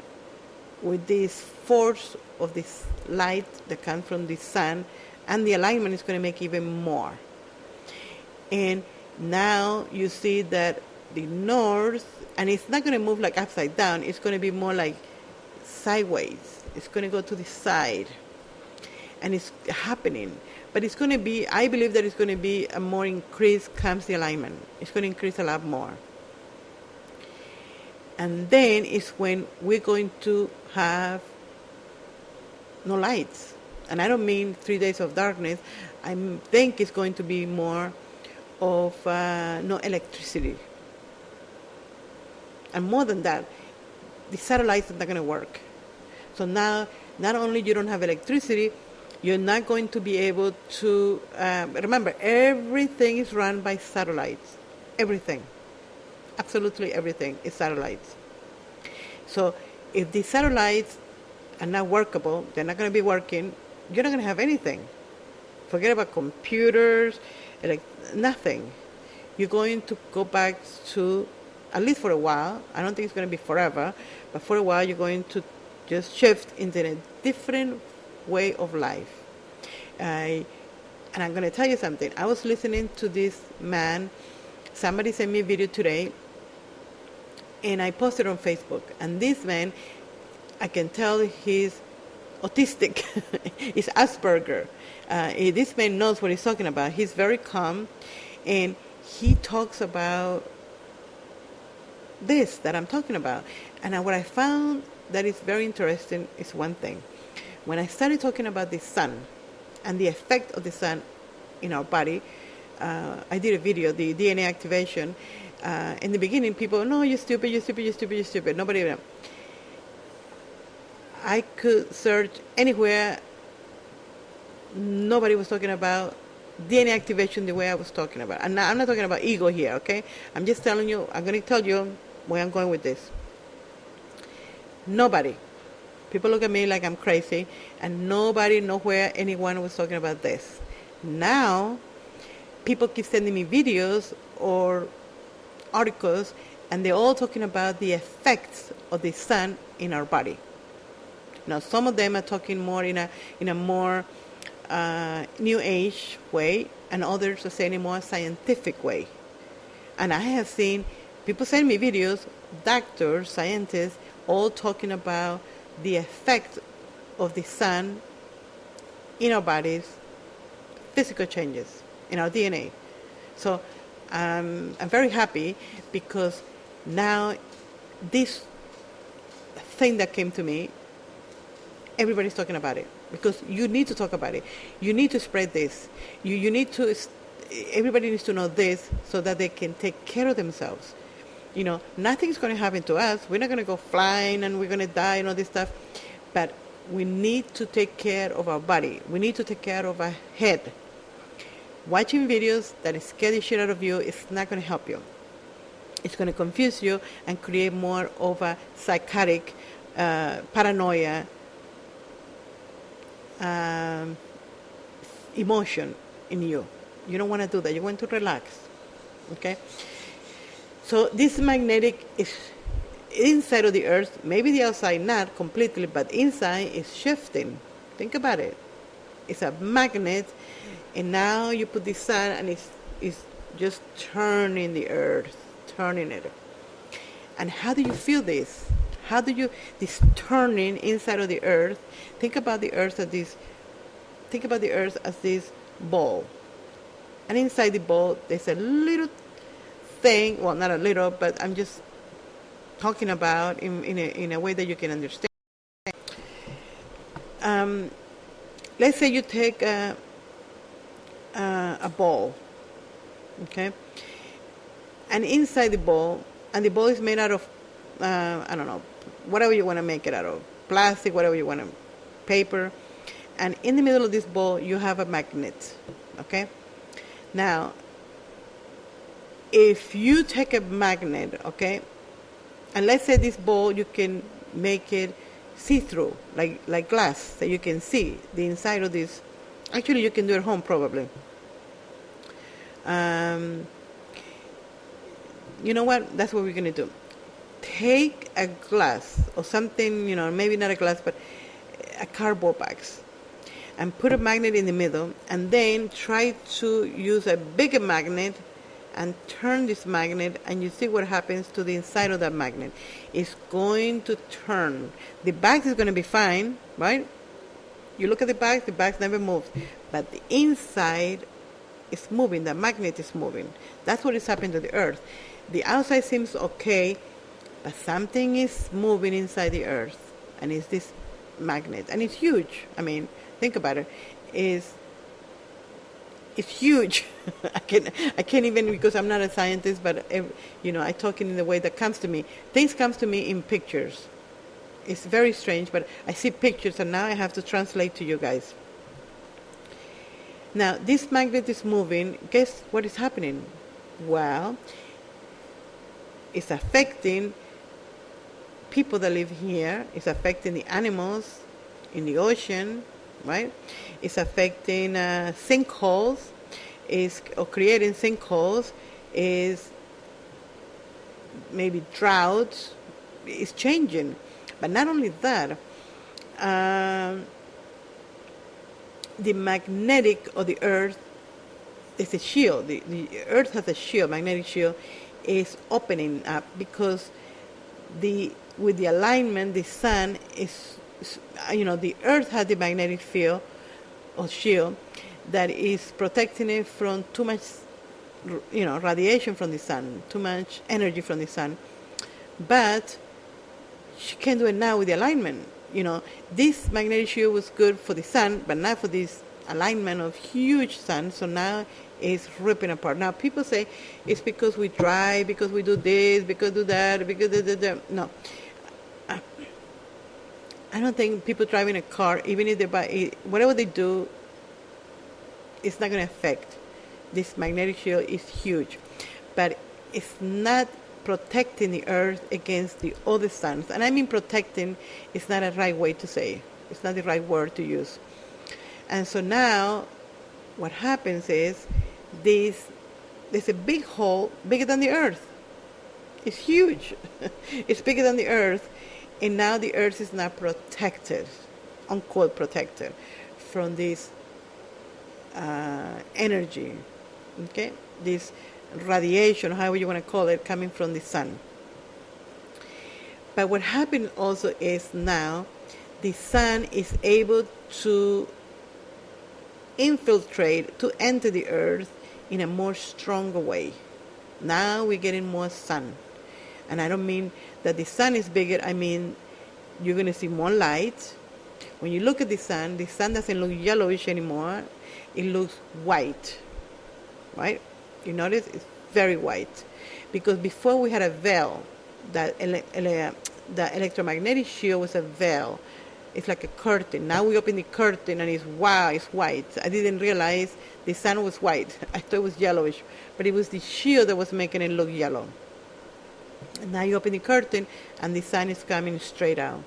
with this force of this light that comes from the sun, and the alignment is going to make even more. And now you see that the north, and it's not going to move like upside down, it's going to be more like sideways. It's going to go to the side. And it's happening. But it's going to be, I believe that it's going to be a more increase comes the alignment. It's going to increase a lot more. And then is when we're going to have no lights. And I don't mean 3 days of darkness. I think it's going to be more of no electricity. And more than that, the satellites are not going to work. So now, not only you don't have electricity, you're not going to be able to, remember, everything is run by satellites. Everything. Absolutely everything is satellites. So if the satellites are not workable, they're not going to be working, you're not going to have anything. Forget about computers, nothing. You're going to go back to, at least for a while, I don't think it's going to be forever, but for a while you're going to just shift into a different way of life. And I'm going to tell you something. I was listening to this man. Somebody sent me a video today, and I posted on Facebook. And this man, I can tell he's autistic. He's Asperger. This man knows what he's talking about. He's very calm, and he talks about this that I'm talking about. And what I found that is very interesting is one thing. When I started talking about the sun and the effect of the sun in our body, I did a video, the DNA activation. In the beginning, people, no, you're stupid, you're stupid, you're stupid, you're stupid. Nobody even. I could search anywhere. Nobody was talking about DNA activation the way I was talking about. And I'm not talking about ego here, okay? I'm just telling you, I'm going to tell you where I'm going with this. Nobody. People look at me like I'm crazy, and nobody nowhere anyone was talking about this. Now, people keep sending me videos or articles, and they're all talking about the effects of the sun in our body. Now, some of them are talking more in a more new age way, and others are saying in a more scientific way. And I have seen people send me videos, doctors, scientists, all talking about the effect of the sun in our bodies, physical changes in our DNA. So I'm very happy because now this thing that came to me, everybody's talking about it, because you need to talk about it. You need to spread this. You need to, everybody needs to know this so that they can take care of themselves. You know, nothing's going to happen to us. We're not going to go flying and we're going to die and all this stuff. But we need to take care of our body. We need to take care of our head. Watching videos that scare the shit out of you is not going to help you. It's going to confuse you and create more of a psychotic paranoia emotion in you. You don't want to do that. You want to relax. Okay? So this magnetic is inside of the earth, maybe the outside not completely, but inside is shifting. Think about it. It's a magnet, and now you put the sun and it's just turning the earth, turning it. And how do you feel this? How do you, this turning inside of the earth, think about the earth as this ball, And inside the ball, there's a little thing, well, not a little, but I'm just talking about in a way that you can understand. Let's say you take a ball, okay? And inside the ball, and the ball is made out of, I don't know, whatever you want to make it out of, plastic, whatever you want to, paper. And in the middle of this ball, you have a magnet, okay? Now, if you take a magnet, okay, and let's say this ball, you can make it see-through, like glass, that you can see the inside of this. Actually, you can do it at home, probably. You know what? That's what we're going to do. Take a glass or something, maybe not a glass, but a cardboard box, and put a magnet in the middle, and then try to use a bigger magnet and turn this magnet, and you see what happens to the inside of that magnet. It's going to turn. The box is going to be fine, right? You look at the box never moves, but the inside is moving, the magnet is moving. That's what is happening to the Earth. The outside seems okay, but something is moving inside the Earth, and it's this magnet, and it's huge. I mean, think about it. It's huge. I can't even, because I'm not a scientist, but I talk in the way that comes to me. Things comes to me in pictures. It's very strange, but I see pictures, and now I have to translate to you guys. Now, this magnet is moving. Guess what is happening? Well, it's affecting people that live here. It's affecting the animals in the ocean, right? It's affecting sinkholes, or creating sinkholes, is maybe drought. It's changing. But not only that, the magnetic of the Earth is a shield. The Earth has a shield, magnetic shield, is opening up because with the alignment, the sun is, the Earth has the magnetic field or shield that is protecting it from too much, radiation from the sun, too much energy from the sun. But she can't do it now with the alignment. This magnetic shield was good for the sun, but not for this alignment of huge sun. So now it's ripping apart. Now people say it's because we drive, because we do this, because do that, because no. I don't think people driving a car, even if they buy whatever they do, it's not going to affect. This magnetic shield is huge, but it's not protecting the Earth against the other suns. And I mean protecting is not a right way to say. It's not the right word to use. And so now what happens is there's a big hole bigger than the Earth. It's huge. It's bigger than the Earth. And now the Earth is not protected, unquote protected, from this energy, okay? This radiation, however you want to call it, coming from the sun. But what happened also is now the sun is able to infiltrate, to enter the Earth in a more stronger way. Now we're getting more sun. And I don't mean that the sun is bigger, I mean you're going to see more light. When you look at the sun doesn't look yellowish anymore. It looks white, right? You notice it's very white. Because before we had a veil, the electromagnetic shield was a veil. It's like a curtain. Now we open the curtain and it's white. I didn't realize the sun was white. I thought it was yellowish. But it was the shield that was making it look yellow. And now you open the curtain and the sun is coming straight out.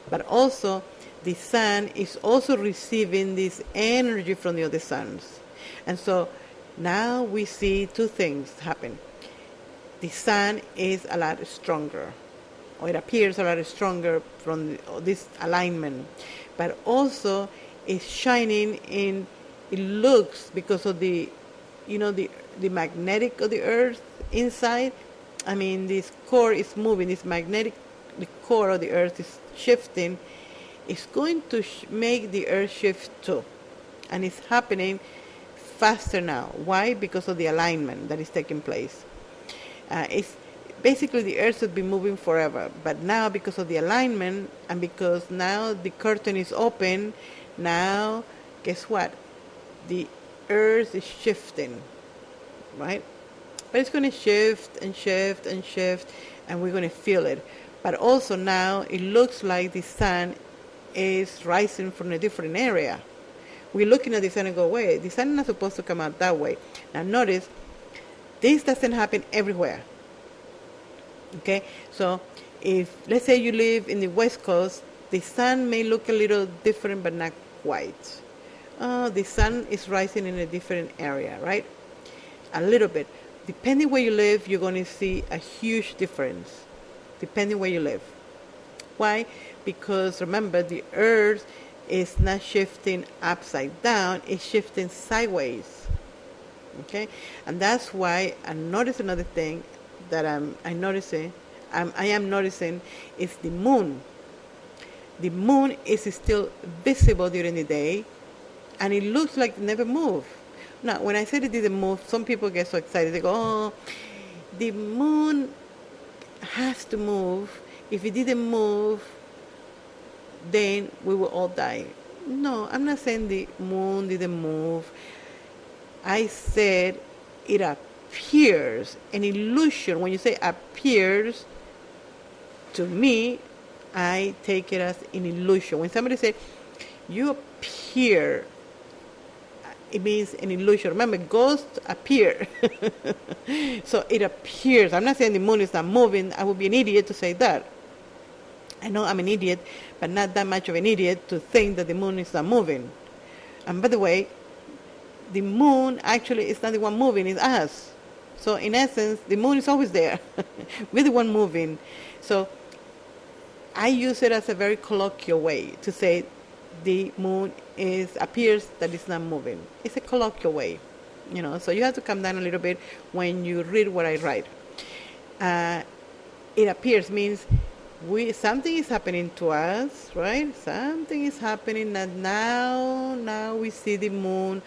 But also, the sun is also receiving this energy from the other suns. And so now we see two things happen. The sun is a lot stronger, or it appears a lot stronger from this alignment. But also it's shining in, it looks, because of the magnetic of the Earth inside. I mean, this core is moving, the core of the Earth is shifting. It's going to make the Earth shift too. And it's happening faster now. Why? Because of the alignment that is taking place. It's basically the earth has been moving forever, but now because of the alignment and because now the curtain is open, now guess what? The earth is shifting, right? But it's going to shift and shift and shift, and we're going to feel it. But also now it looks like the sun is rising from a different area. We're looking at the sun and go, wait, the sun is not supposed to come out that way. Now notice, this doesn't happen everywhere. Okay, so if let's say you live in the West Coast, the sun may look a little different, but not quite. The sun is rising in a different area, right? A little bit. Depending where you live, you're going to see a huge difference. Depending where you live. Why? Because remember, the earth is not shifting upside down, it's shifting sideways. Okay, and that's why I notice another thing that I am noticing is the moon. The moon is still visible during the day, and it looks like it never moved. Now, when I said it didn't move, some people get so excited. They go, "Oh, the moon has to move. If it didn't move, then we will all die." No, I'm not saying the moon didn't move. I said it appears, an illusion. When you say appears, to me, I take it as an illusion. When somebody says, you appear, it means an illusion. Remember, ghosts appear. So it appears. I'm not saying the moon is not moving. I would be an idiot to say that. I know I'm an idiot, but not that much of an idiot to think that the moon is not moving. And by the way, the moon actually is not the one moving, it's us. So in essence, the moon is always there. We're the one moving. So I use it as a very colloquial way to say the moon appears that it's not moving. It's a colloquial way, so you have to calm down a little bit when you read what I write. It appears means something is happening to us, right? Something is happening that now we see the moon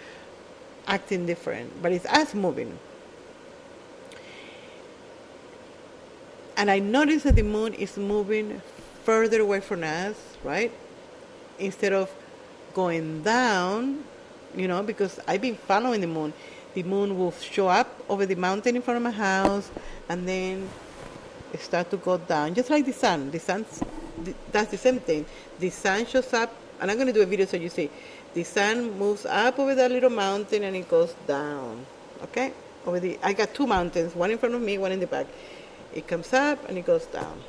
acting different, but it's us moving. And I notice that the moon is moving further away from us, right? Instead of going down, because I've been following the moon. The moon will show up over the mountain in front of my house and then start to go down, just like the sun. That's the same thing. The sun shows up, and I'm going to do a video so you see. The sun moves up over that little mountain and it goes down. Okay? I got two mountains, one in front of me, one in the back. It comes up and it goes down.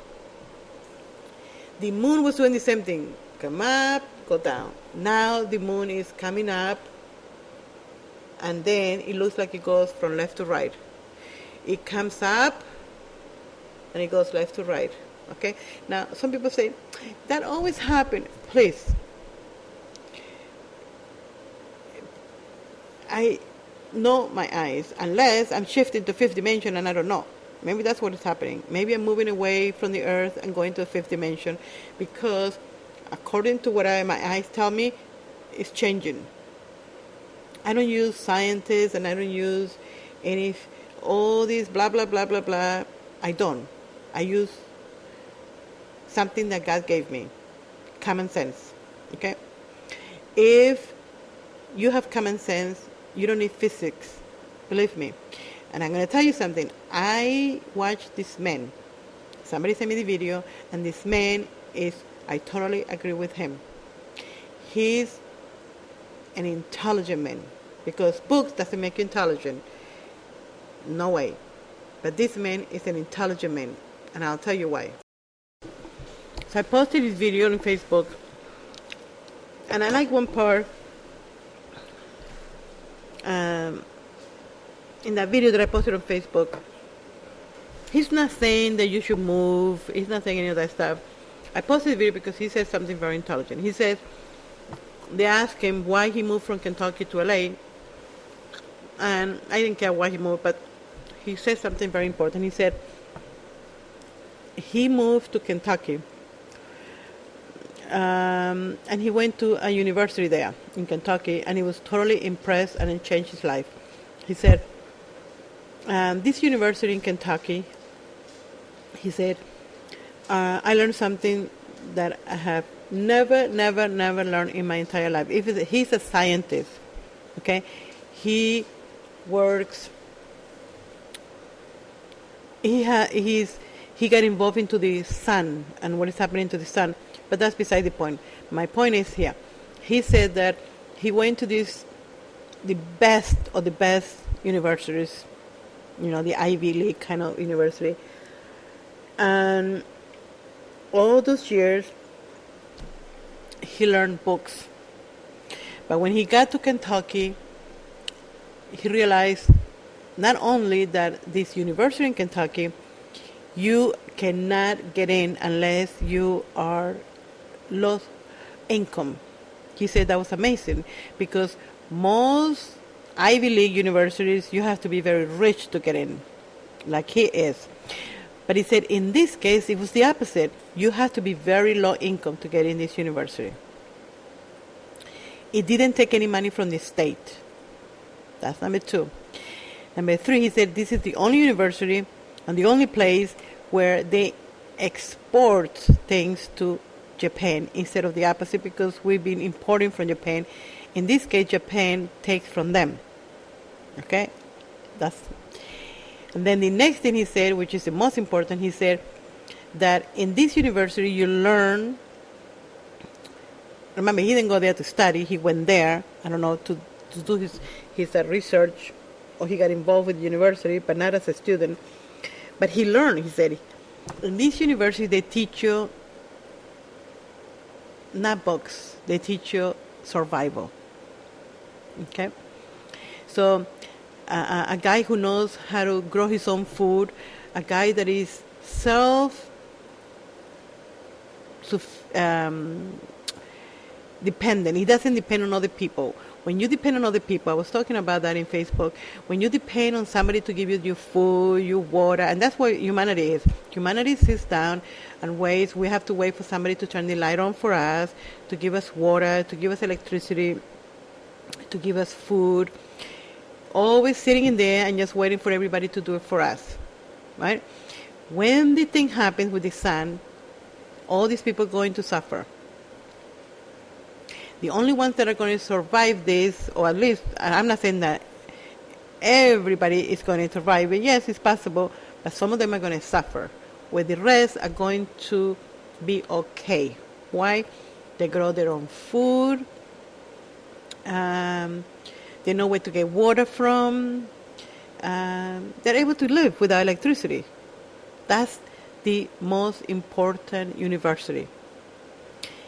The moon was doing the same thing. Come up, go down. Now the moon is coming up, and then it looks like it goes from left to right. It comes up and it goes left to right. Okay? Now some people say, that always happened. Please. I know my eyes, unless I'm shifting to fifth dimension and I don't know. Maybe that's what is happening. Maybe I'm moving away from the earth and going to the fifth dimension, because according to what my eyes tell me, it's changing. I don't use scientists and I don't use all these blah, blah, blah, blah, blah. I don't. I use something that God gave me. Common sense. Okay? If you have common sense, you don't need physics. Believe me. And I'm going to tell you something. I watched this man. Somebody sent me the video, and this man I totally agree with him. He's an intelligent man, because books doesn't make you intelligent. No way. But this man is an intelligent man, and I'll tell you why. So I posted this video on Facebook, and I like one part. In that video that I posted on Facebook, he's not saying that you should move. He's not saying any of that stuff. I posted the video because he said something very intelligent. He said, they asked him why he moved from Kentucky to LA. And I didn't care why he moved, but he said something very important. He said he moved to Kentucky And he went to a university there in Kentucky, and he was totally impressed, and it changed his life. He said, this university in Kentucky, he said, I learned something that I have never learned in my entire life. He's a scientist, okay? He works, he got involved into the sun and what is happening to the sun, but that's beside the point. My point is here. He said that he went to the best of the best universities, the Ivy League kind of university, and all those years he learned books. But when he got to Kentucky, he realized not only that this university in Kentucky, you cannot get in unless you are low income. He said that was amazing, because most Ivy League universities, you have to be very rich to get in, like he is. But he said in this case, it was the opposite. You have to be very low income to get in this university. It didn't take any money from the state. That's number 2. Number 3, he said this is the only university and the only place where they export things to Japan instead of the opposite, because we've been importing from Japan. In this case, Japan takes from them. Okay? And then the next thing he said, which is the most important, he said that in this university you learn. Remember, he didn't go there to study. He went there, I don't know, to do his research, or he got involved with the university, but not as a student. But he learned, he said, in this university they teach you not books, they teach you survival. Okay? So a guy who knows how to grow his own food, a guy that is dependent. He doesn't depend on other people. When you depend on other people, I was talking about that in Facebook, when you depend on somebody to give you your food, your water, and that's what humanity is. Humanity sits down and waits. We have to wait for somebody to turn the light on for us, to give us water, to give us electricity, to give us food. Always sitting in there and just waiting for everybody to do it for us, right? When the thing happens with the sun, all these people are going to suffer. The only ones that are going to survive this, or at least, I'm not saying that everybody is going to survive it. Yes, it's possible, but some of them are going to suffer, where the rest are going to be okay. Why? They grow their own food. They know where to get water from. They're able to live without electricity. That's the most important university.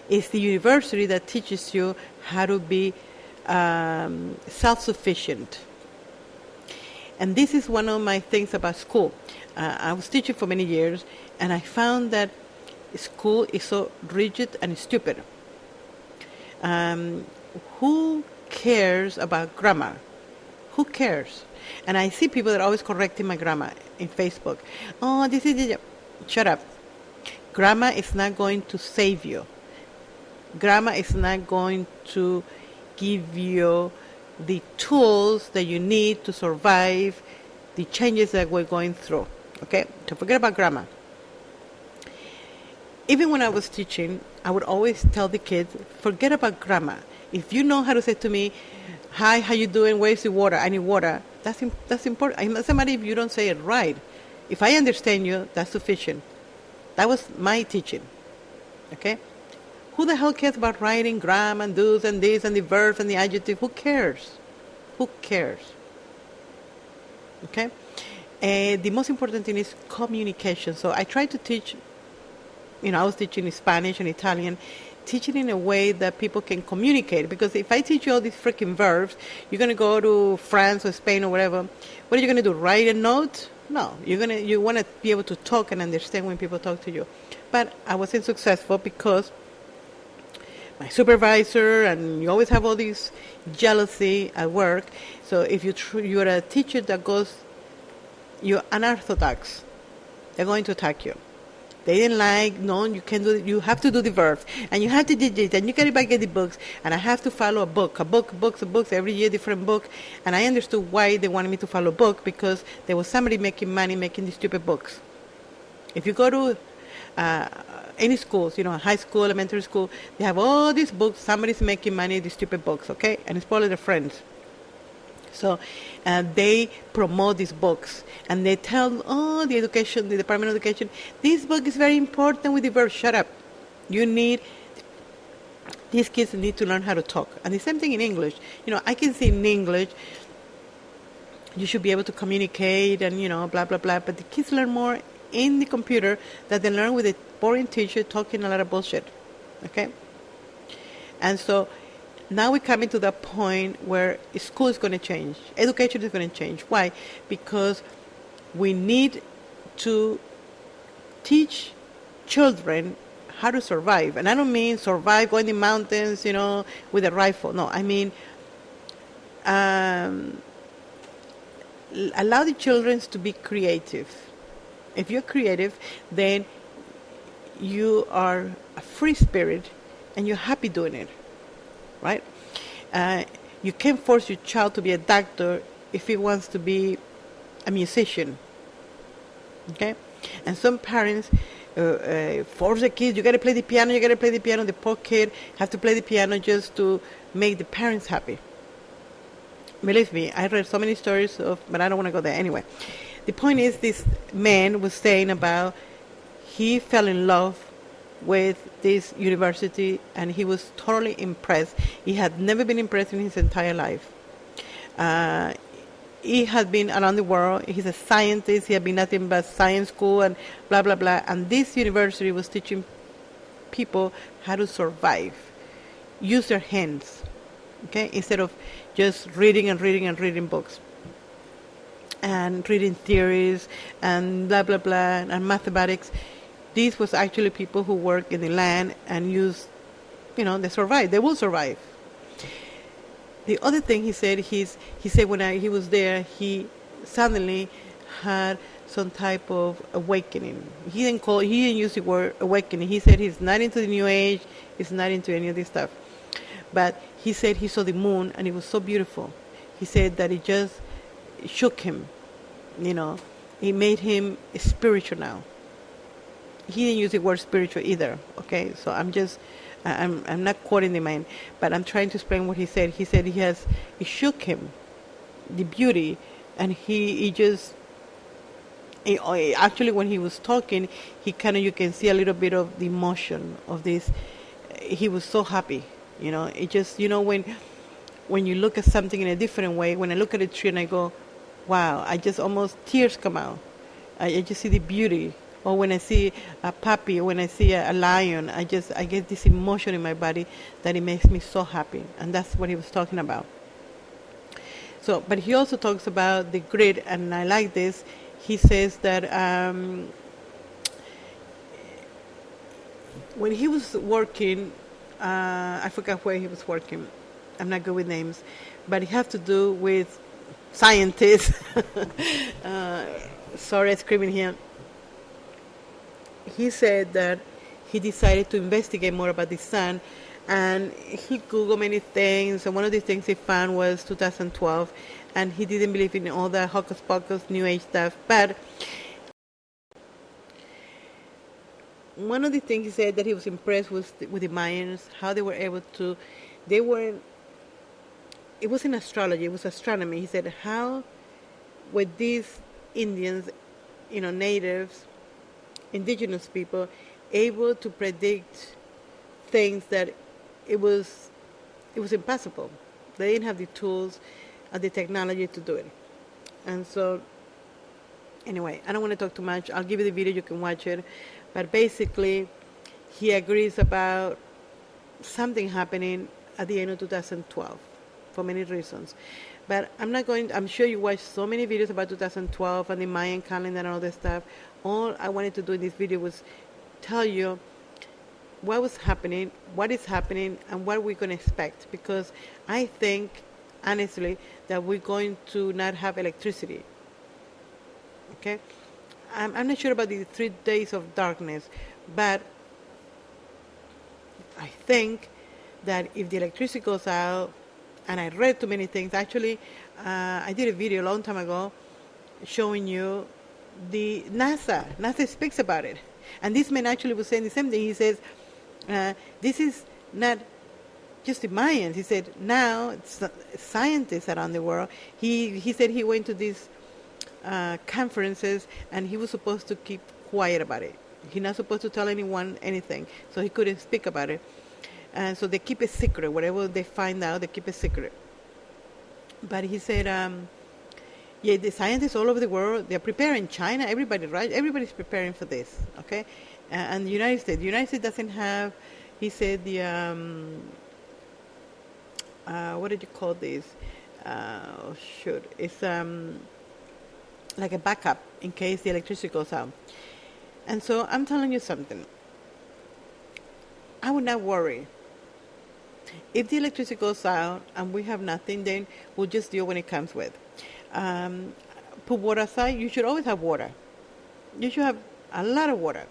It's the university that teaches you how to be self-sufficient. And this is one of my things about school. I was teaching for many years, and I found that school is so rigid and stupid. Who cares about grammar? Who cares? And I see people that are always correcting my grammar in Facebook. Oh, this is... Shut up. Grammar is not going to save you. Grammar is not going to give you the tools that you need to survive the changes that we're going through. Okay? So forget about grammar. Even when I was teaching, I would always tell the kids, forget about grammar. If you know how to say to me, hi, how you doing? Where's the water? I need water. That's important. It doesn't matter if you don't say it right. If I understand you, that's sufficient. That was my teaching. Okay? Who the hell cares about writing grammar and do's and this and the verbs and the adjective? Who cares? Who cares? Okay? The most important thing is communication. So I try to teach, I was teaching Spanish and Italian, teaching in a way that people can communicate. Because if I teach you all these freaking verbs, you're going to go to France or Spain or whatever. What are you going to do? Write a note? No. You want to be able to talk and understand when people talk to you. But I wasn't successful because my supervisor, and you always have all this jealousy at work. So if you're a teacher that you're unorthodox, they're going to attack you. They didn't like, no, you can't do it. You have to do the verbs, and you have to do this, and you gotta buy get the books, and I have to follow a book, books, every year different book. And I understood why they wanted me to follow a book, because there was somebody making money making these stupid books. If you go to any schools, high school, elementary school, they have all these books. Somebody's making money these stupid books, okay? And it's probably their friends. So they promote these books, and they tell, the Department of Education, this book is very important with the verb. Shut up. These kids need to learn how to talk. And the same thing in English. I can say in English, you should be able to communicate and, blah, blah, blah. But the kids learn more in the computer than they learn with a boring teacher talking a lot of bullshit. Okay? And so now we're coming to that point where school is going to change. Education is going to change. Why? Because we need to teach children how to survive. And I don't mean survive, go in the mountains, with a rifle. No, I mean allow the children to be creative. If you're creative, then you are a free spirit and you're happy doing it. Right? You can't force your child to be a doctor if he wants to be a musician. Okay? And some parents force the kids, you got to play the piano. The poor kid has to play the piano just to make the parents happy. Believe me, I read so many stories but I don't want to go there. Anyway, the point is, this man was saying about he fell in love with this university, and he was totally impressed. He had never been impressed in his entire life. He had been around the world. He's a scientist. He had been nothing but science school and blah, blah, blah. And this university was teaching people how to survive, use their hands, okay, instead of just reading books and reading theories and blah, blah, blah, and mathematics. These was actually people who work in the land and use, they survive. They will survive. The other thing he said when he was there, he suddenly had some type of awakening. He didn't use the word awakening. He said he's not into the New Age. He's not into any of this stuff. But he said he saw the moon and it was so beautiful. He said that it just shook him. It made him spiritual now. He didn't use the word spiritual either. Okay, so I'm not quoting the man, but I'm trying to explain what he said. He said it shook him, the beauty, and he actually, when he was talking, you can see a little bit of the emotion of this. He was so happy, It just, when you look at something in a different way. When I look at a tree and I go, wow, I just almost tears come out. I just see the beauty. Or when I see a puppy, or when I see a lion, I get this emotion in my body that it makes me so happy. And that's what he was talking about. So, but he also talks about the grid, and I like this. He says that when he was working, I forgot where he was working. I'm not good with names, but it has to do with scientists. Sorry, I'm screaming here. He said that he decided to investigate more about the sun, and he Googled many things, and one of the things he found was 2012, and he didn't believe in all that hocus pocus, New Age stuff. But one of the things he said that he was impressed with the Mayans, how they were able to, it wasn't astrology, it was astronomy. He said, how were these Indians, natives, indigenous people, able to predict things that it was impossible. They didn't have the tools and the technology to do it. And so, anyway, I don't want to talk too much. I'll give you the video, you can watch it. But basically, he agrees about something happening at the end of 2012 for many reasons. But I'm sure you watched so many videos about 2012 and the Mayan calendar and all that stuff. All I wanted to do in this video was tell you what was happening, what is happening, and what we're going to expect. Because I think, honestly, that we're going to not have electricity. Okay? I'm not sure about the 3 days of darkness, but I think that if the electricity goes out, and I read too many things. Actually, I did a video a long time ago showing you the NASA. NASA speaks about it. And this man actually was saying the same thing. He says, this is not just the Mayans. He said, now scientists around the world, he said he went to these conferences and he was supposed to keep quiet about it. He's not supposed to tell anyone anything. So he couldn't speak about it. And so they keep it secret. Whatever they find out, they keep it secret. But he said, yeah, the scientists all over the world, they're preparing. China, everybody, right? Everybody's preparing for this, okay? And the United States doesn't have, he said, the, what did you call this? It's like a backup in case the electricity goes out. And so I'm telling you something. I would not worry. If the electricity goes out and we have nothing, then we'll just deal when it comes with. Put water aside. You should always have water. You should have a lot of water.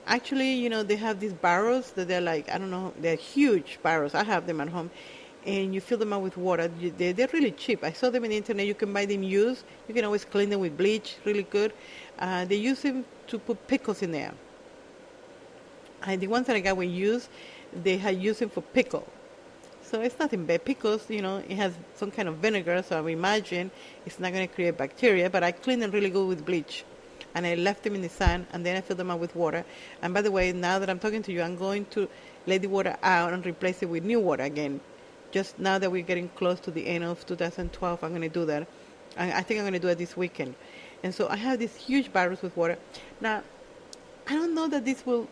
Actually, you know, they have these barrels that they're like, I don't know, they're huge barrels. I have them at home. And you fill them up with water. They're really cheap. I saw them on the internet. You can buy them used. You can always clean them with bleach, really good. They use them to put pickles in there. And the ones that I got were used. They had used them for pickle. So it's nothing bad. Pickles, you know, it has some kind of vinegar, so I imagine it's not going to create bacteria. But I cleaned them really good with bleach. And I left them in the sun, and then I filled them up with water. And by the way, now that I'm talking to you, I'm going to let the water out and replace it with new water again. Just now that we're getting close to the end of 2012, I'm going to do that. I think I'm going to do it this weekend. And so I have these huge barrels with water. Now, I don't know that this will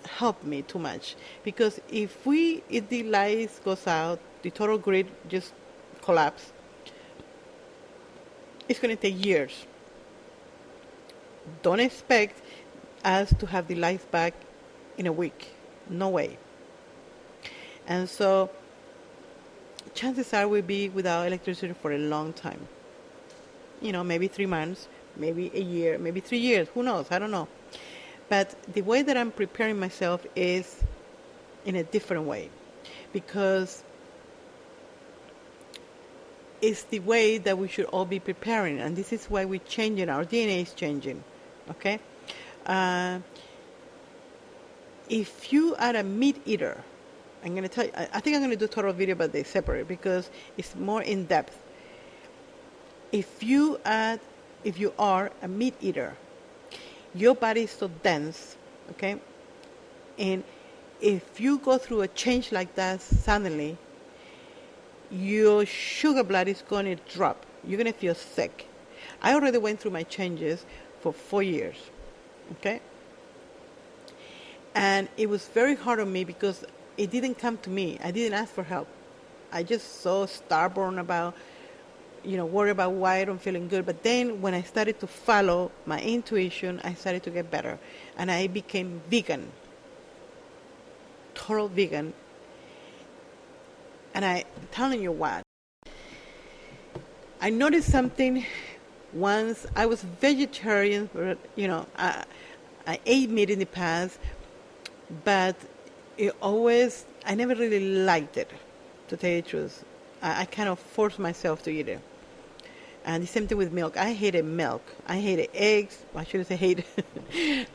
help me too much, because if the lights goes out, the total grid just collapse. It's going to take years. Don't expect us to have the lights back in a week. No way. And so chances are we'll be without electricity for a long time. You know, maybe 3 months, maybe a year, maybe 3 years. Who knows? I don't know. But the way that I'm preparing myself is in a different way, because it's the way that we should all be preparing, and this is why we're changing. Our DNA is changing, okay? If you are a meat eater, I'm going to tell you, I think I'm going to do a total video about this separate because it's more in depth. If you are a meat eater, your body is so dense, okay? And if you go through a change like that suddenly, your sugar blood is going to drop. You're going to feel sick. I already went through my changes for 4 years, okay? And it was very hard on me because it didn't come to me. I didn't ask for help. I just so stubborn about, worry about why I don't feeling good. But then when I started to follow my intuition, I started to get better. And I became vegan, total vegan. And I'm telling you what, I noticed something once. I was vegetarian, but, I ate meat in the past, but I never really liked it, to tell you the truth. I kind of forced myself to eat it. And the same thing with milk. I hated milk. I hated eggs. Well, I shouldn't say hate.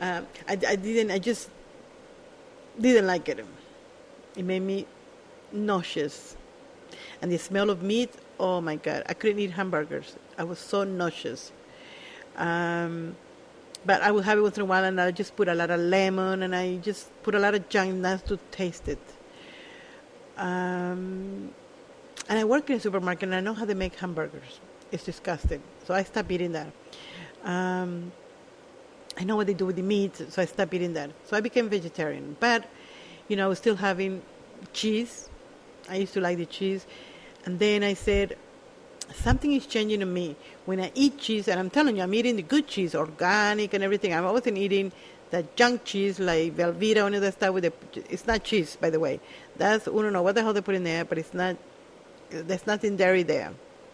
I just didn't like it. It made me nauseous. And the smell of meat, oh my God, I couldn't eat hamburgers. I was so nauseous. But I would have it once in a while, and I just put a lot of lemon, and I just put a lot of junk nuts to taste it. And I work in a supermarket, and I know how they make hamburgers. It's disgusting. So I stopped eating that. I know what they do with the meat, so I stopped eating that. So I became vegetarian. But, I was still having cheese. I used to like the cheese. And then I said, something is changing in me. When I eat cheese, and I'm telling you, I'm eating the good cheese, organic and everything. I wasn't eating that junk cheese like Velveeta and all that stuff. It's not cheese, by the way. I don't know what the hell they put in there, but it's not. There's nothing dairy there.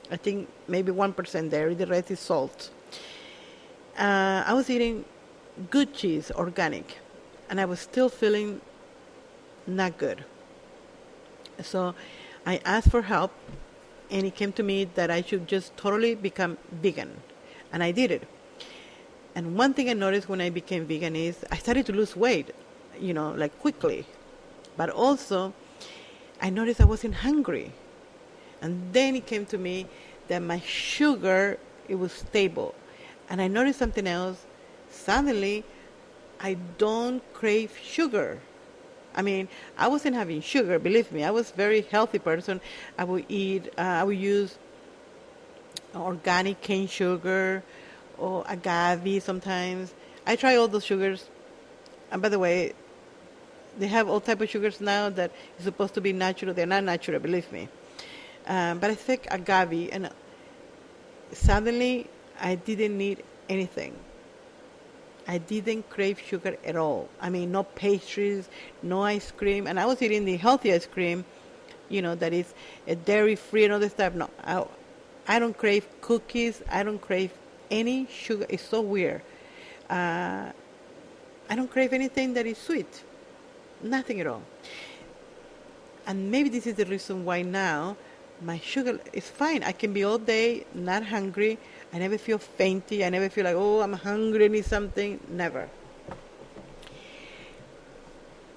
I think maybe 1% dairy. The rest is salt. I was eating good cheese, organic, and I was still feeling not good. So I asked for help, and it came to me that I should just totally become vegan. And I did it. And one thing I noticed when I became vegan is I started to lose weight, like quickly. But also, I noticed I wasn't hungry. And then it came to me that my sugar, it was stable. And I noticed something else. Suddenly, I don't crave sugar. I mean, I wasn't having sugar, believe me. I was a very healthy person. I would use organic cane sugar or agave sometimes. I try all those sugars. And by the way, they have all type of sugars now that is supposed to be natural. They're not natural, believe me. But I think agave, and suddenly I didn't need anything. I didn't crave sugar at all. I mean, no pastries, no ice cream. And I was eating the healthy ice cream, that is dairy-free and all this stuff. No, I don't crave cookies. I don't crave any sugar. It's so weird. I don't crave anything that is sweet. Nothing at all. And maybe this is the reason why now my sugar is fine. I can be all day not hungry. I never feel fainty. I never feel like, oh, I'm hungry, I need something. Never.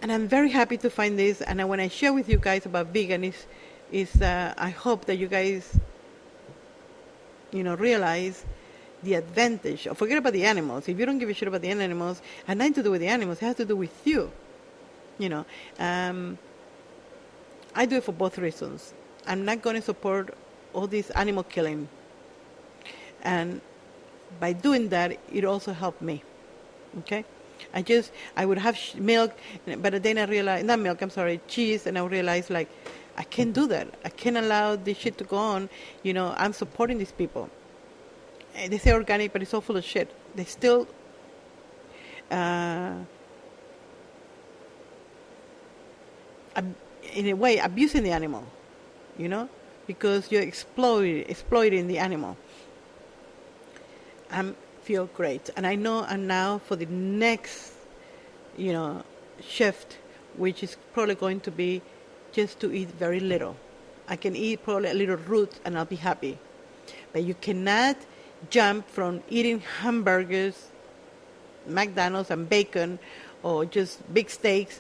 And I'm very happy to find this. And when I share with you guys about vegan, I hope that you guys, realize the advantage. Forget about the animals. If you don't give a shit about the animals, it has nothing to do with the animals. It has to do with you. I do it for both reasons. I'm not going to support all this animal killing. And by doing that, it also helped me. Okay? I would have milk, but then I realized, not milk, I'm sorry, cheese, and I realized, like, I can't do that. I can't allow this shit to go on. I'm supporting these people. And they say organic, but it's all full of shit. They still, in a way, abusing the animal, because you're exploiting the animal. I feel great. And I know I'm now for the next, shift, which is probably going to be just to eat very little. I can eat probably a little root and I'll be happy. But you cannot jump from eating hamburgers, McDonald's and bacon, or just big steaks,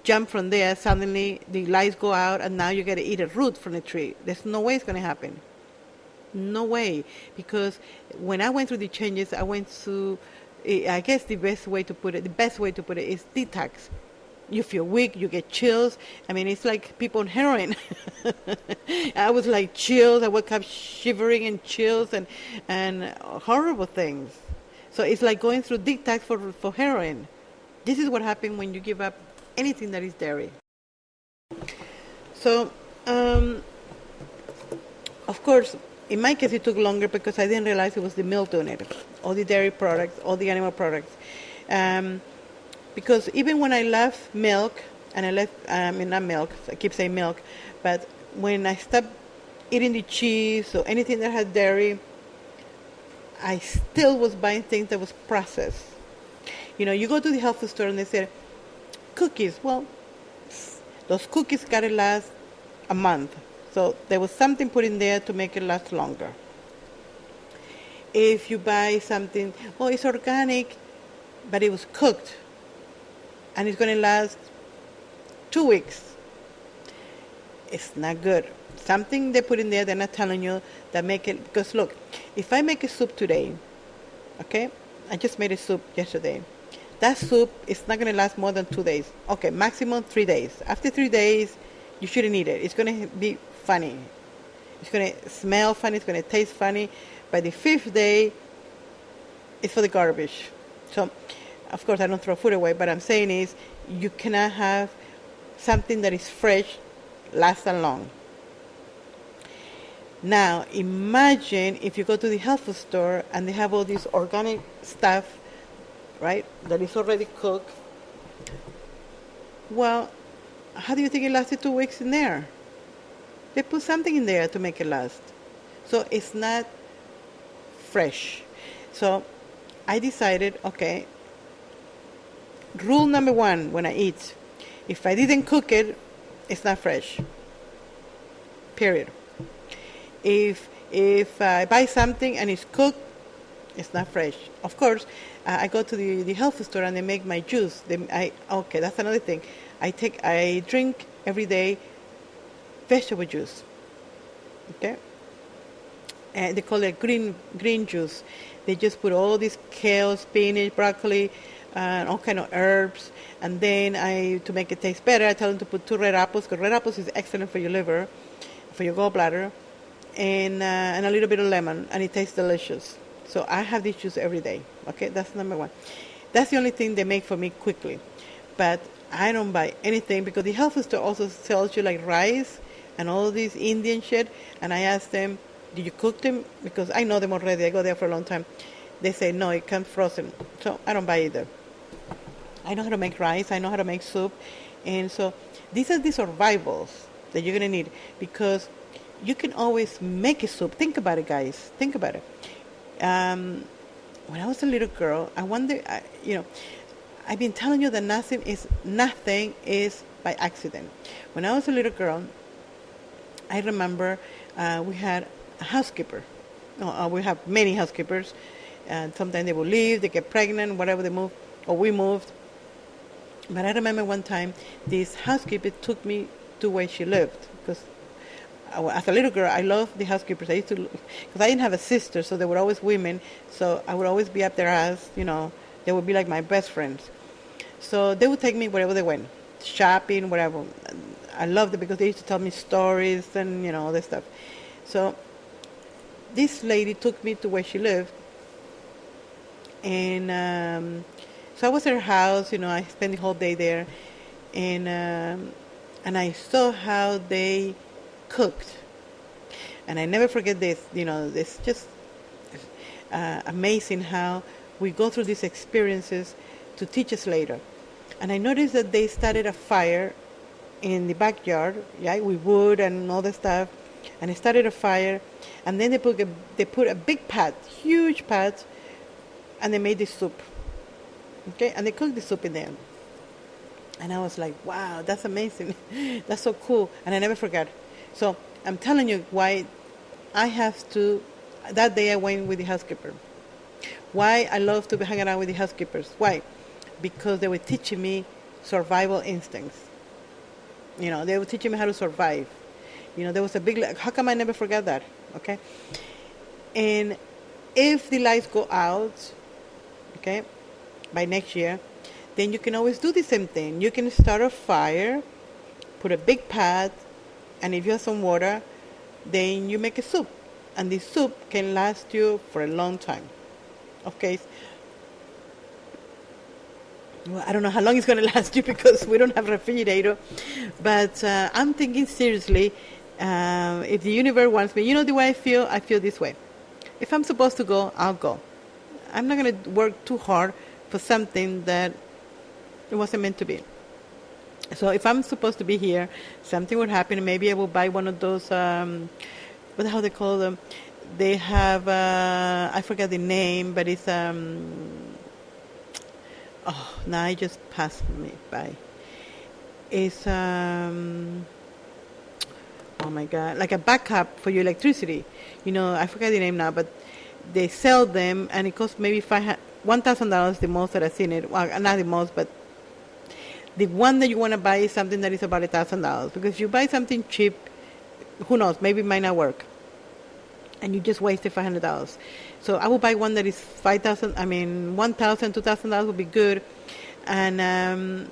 jump from there, suddenly the lights go out and now you got to eat a root from a tree. There's no way it's going to happen. No way. Because when I went through the changes, I went through, I guess the best way to put it is detox. You feel weak, you get chills. I mean, it's like people on heroin. I was like chills. I woke up shivering and chills and horrible things. So it's like going through detox for heroin. This is what happened when you give up anything that is dairy. So, of course, in my case, it took longer because I didn't realize it was the milk doing it, all the dairy products, all the animal products. Because even when I left milk, and not milk, I keep saying milk, but when I stopped eating the cheese or anything that had dairy, I still was buying things that was processed. You go to the health food store and they say, cookies. Well, those cookies got to last a month. So there was something put in there to make it last longer. If you buy something, it's organic, but it was cooked, and it's going to last 2 weeks. It's not good. Something they put in there, they're not telling you that make it, because look, if I make a soup today, okay, I just made a soup yesterday. That soup is not going to last more than 2 days. Okay, maximum 3 days. After 3 days, you shouldn't eat it. It's going to be funny. It's going to smell funny. It's going to taste funny. By the 5th day, it's for the garbage. So, of course, I don't throw food away, but I'm saying is you cannot have something that is fresh last that long. Now, imagine if you go to the health food store and they have all this organic stuff, right, that is already cooked. Well, how do you think it lasted 2 weeks in there? They put something in there to make it last. So it's not fresh. So I decided, okay, rule number one when I eat, if I didn't cook it, it's not fresh. Period. If I buy something and it's cooked, it's not fresh. Of course, I go to the health food store and they make my juice. Okay, that's another thing. I drink every day vegetable juice. Okay, and they call it green juice. They just put all this kale, spinach, broccoli, and all kind of herbs. And then to make it taste better, I tell them to put 2 red apples, because red apples is excellent for your liver, for your gallbladder, and a little bit of lemon, and it tastes delicious. So I have this juice every day. Okay, that's number one. That's the only thing they make for me quickly. But I don't buy anything, because the health food store also sells you like rice and all this Indian shit. And I ask them, did you cook them? Because I know them already. I go there for a long time. They say, no, it comes frozen. So I don't buy either. I know how to make rice. I know how to make soup. And so these are the survivals that you're going to need, because you can always make a soup. Think about it, guys. Think about it. When I was a little girl, I wonder, I've been telling you that nothing is by accident. When I was a little girl, I remember we had a housekeeper. We have many housekeepers. And sometimes they will leave, they get pregnant, whatever they move, or we moved. But I remember one time, this housekeeper took me to where she lived, because as a little girl, I loved the housekeepers. I used to, because I didn't have a sister, so they were always women. So I would always be up their ass, they would be like my best friends. So they would take me wherever they went, shopping, whatever. I loved it because they used to tell me stories and, all this stuff. So this lady took me to where she lived. And so I was at her house, I spent the whole day there. And I saw how they cooked. And I never forget this, it's just amazing how we go through these experiences to teach us later. And I noticed that they started a fire in the backyard, with wood and all that stuff. And they started a fire, and then they put a big pot, huge pot, and they made this soup. Okay, and they cooked the soup in there. And I was like, wow, that's amazing. That's so cool. And I never forgot. So I'm telling you why that day I went with the housekeeper. Why I love to be hanging out with the housekeepers. Why? Because they were teaching me survival instincts. They were teaching me how to survive. There was a big, how come I never forgot that? Okay. And if the lights go out, okay, by next year, then you can always do the same thing. You can start a fire, put a big pot, and if you have some water, then you make a soup. And the soup can last you for a long time. Okay. Well, I don't know how long it's going to last you because we don't have a refrigerator. But I'm thinking seriously, if the universe wants me, the way I feel this way. If I'm supposed to go, I'll go. I'm not going to work too hard for something that it wasn't meant to be. So if I'm supposed to be here, something would happen. Maybe I will buy one of those, what the hell they call them? They have, I forget the name, but it's, now it just passed me by. It's, oh my God, like a backup for your electricity. I forget the name now, but they sell them, and it costs maybe $1,000, the most that I've seen it. Well, not the most, but the one that you want to buy is something that is about $1,000. Because if you buy something cheap, who knows, maybe it might not work. And you just wasted $500. So I will buy one that is $1,000, $2,000 would be good. And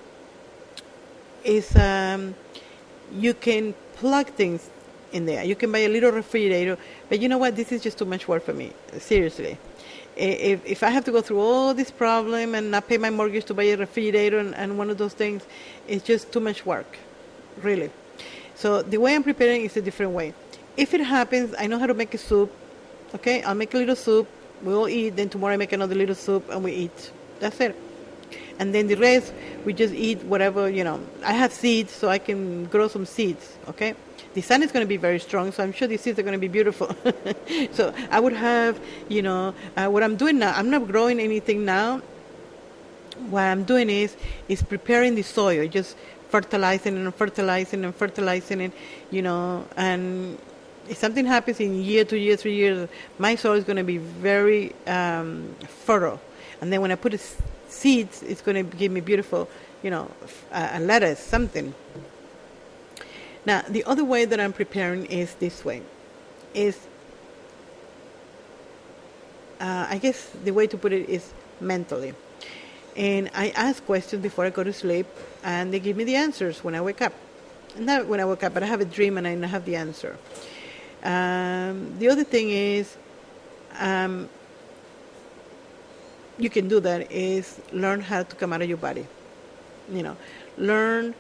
you can plug things in there. You can buy a little refrigerator. But you know what? This is just too much work for me. Seriously. If I have to go through all this problem and not pay my mortgage to buy a refrigerator and one of those things, it's just too much work. Really. So the way I'm preparing is a different way. If it happens, I know how to make a soup. Okay, I'll make a little soup. We all eat. Then tomorrow I make another little soup and we eat. That's it. And then the rest, we just eat whatever, I have seeds, so I can grow some seeds. Okay, The sun is going to be very strong, so I'm sure the seeds are going to be beautiful. So I would have, what I'm doing now, I'm not growing anything now. What I'm doing is preparing the soil, just fertilizing and fertilizing and fertilizing it, and if something happens in year, 2 years, 3 years, my soil is going to be very fertile. And then when I put seeds, it's going to give me beautiful, a lettuce, something. Now, the other way that I'm preparing is this way. I guess the way to put it is mentally. And I ask questions before I go to sleep, and they give me the answers when I wake up. Not when I wake up, but I have a dream and I have the answer. The other thing is, you can do that, is learn how to come out of your body. Learn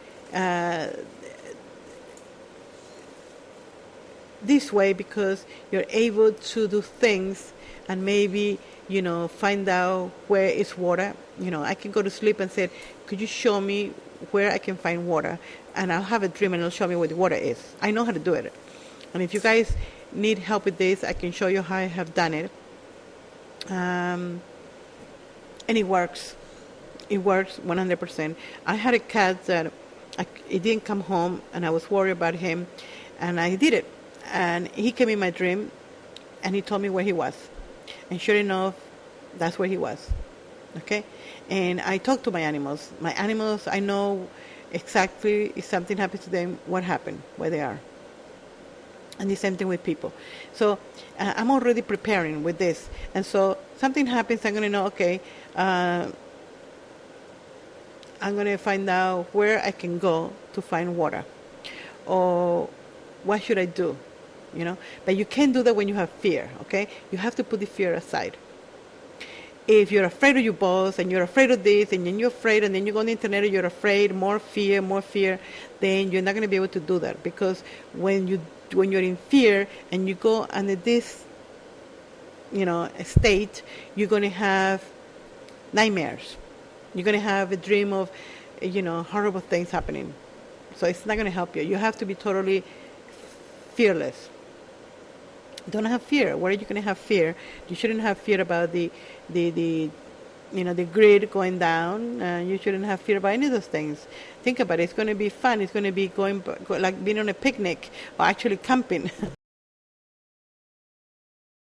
this way, because you're able to do things and maybe, find out where is water. I can go to sleep and say, could you show me where I can find water? And I'll have a dream and it'll show me where the water is. I know how to do it. And if you guys need help with this, I can show you how I have done it. And it works. It works 100%. I had a cat that it didn't come home, and I was worried about him, and I did it. And he came in my dream, and he told me where he was. And sure enough, that's where he was. Okay? And I talk to my animals. My animals, I know exactly if something happens to them, what happened, where they are. And the same thing with people. So I'm already preparing with this. And so something happens, I'm going to know, okay, I'm going to find out where I can go to find water. Or what should I do? But you can't do that when you have fear, okay? You have to put the fear aside. If you're afraid of your boss, and you're afraid of this, and then you're afraid, and then you go on the internet and you're afraid, more fear, then you're not going to be able to do that. Because when you're in fear and you go under this, state, you're going to have nightmares. You're going to have a dream of, horrible things happening. So it's not going to help you. You have to be totally fearless. Don't have fear. Where are you going to have fear? You shouldn't have fear about the grid going down. You shouldn't have fear about any of those things. Think about it. It's going to be fun. It's going to be like being on a picnic or actually camping.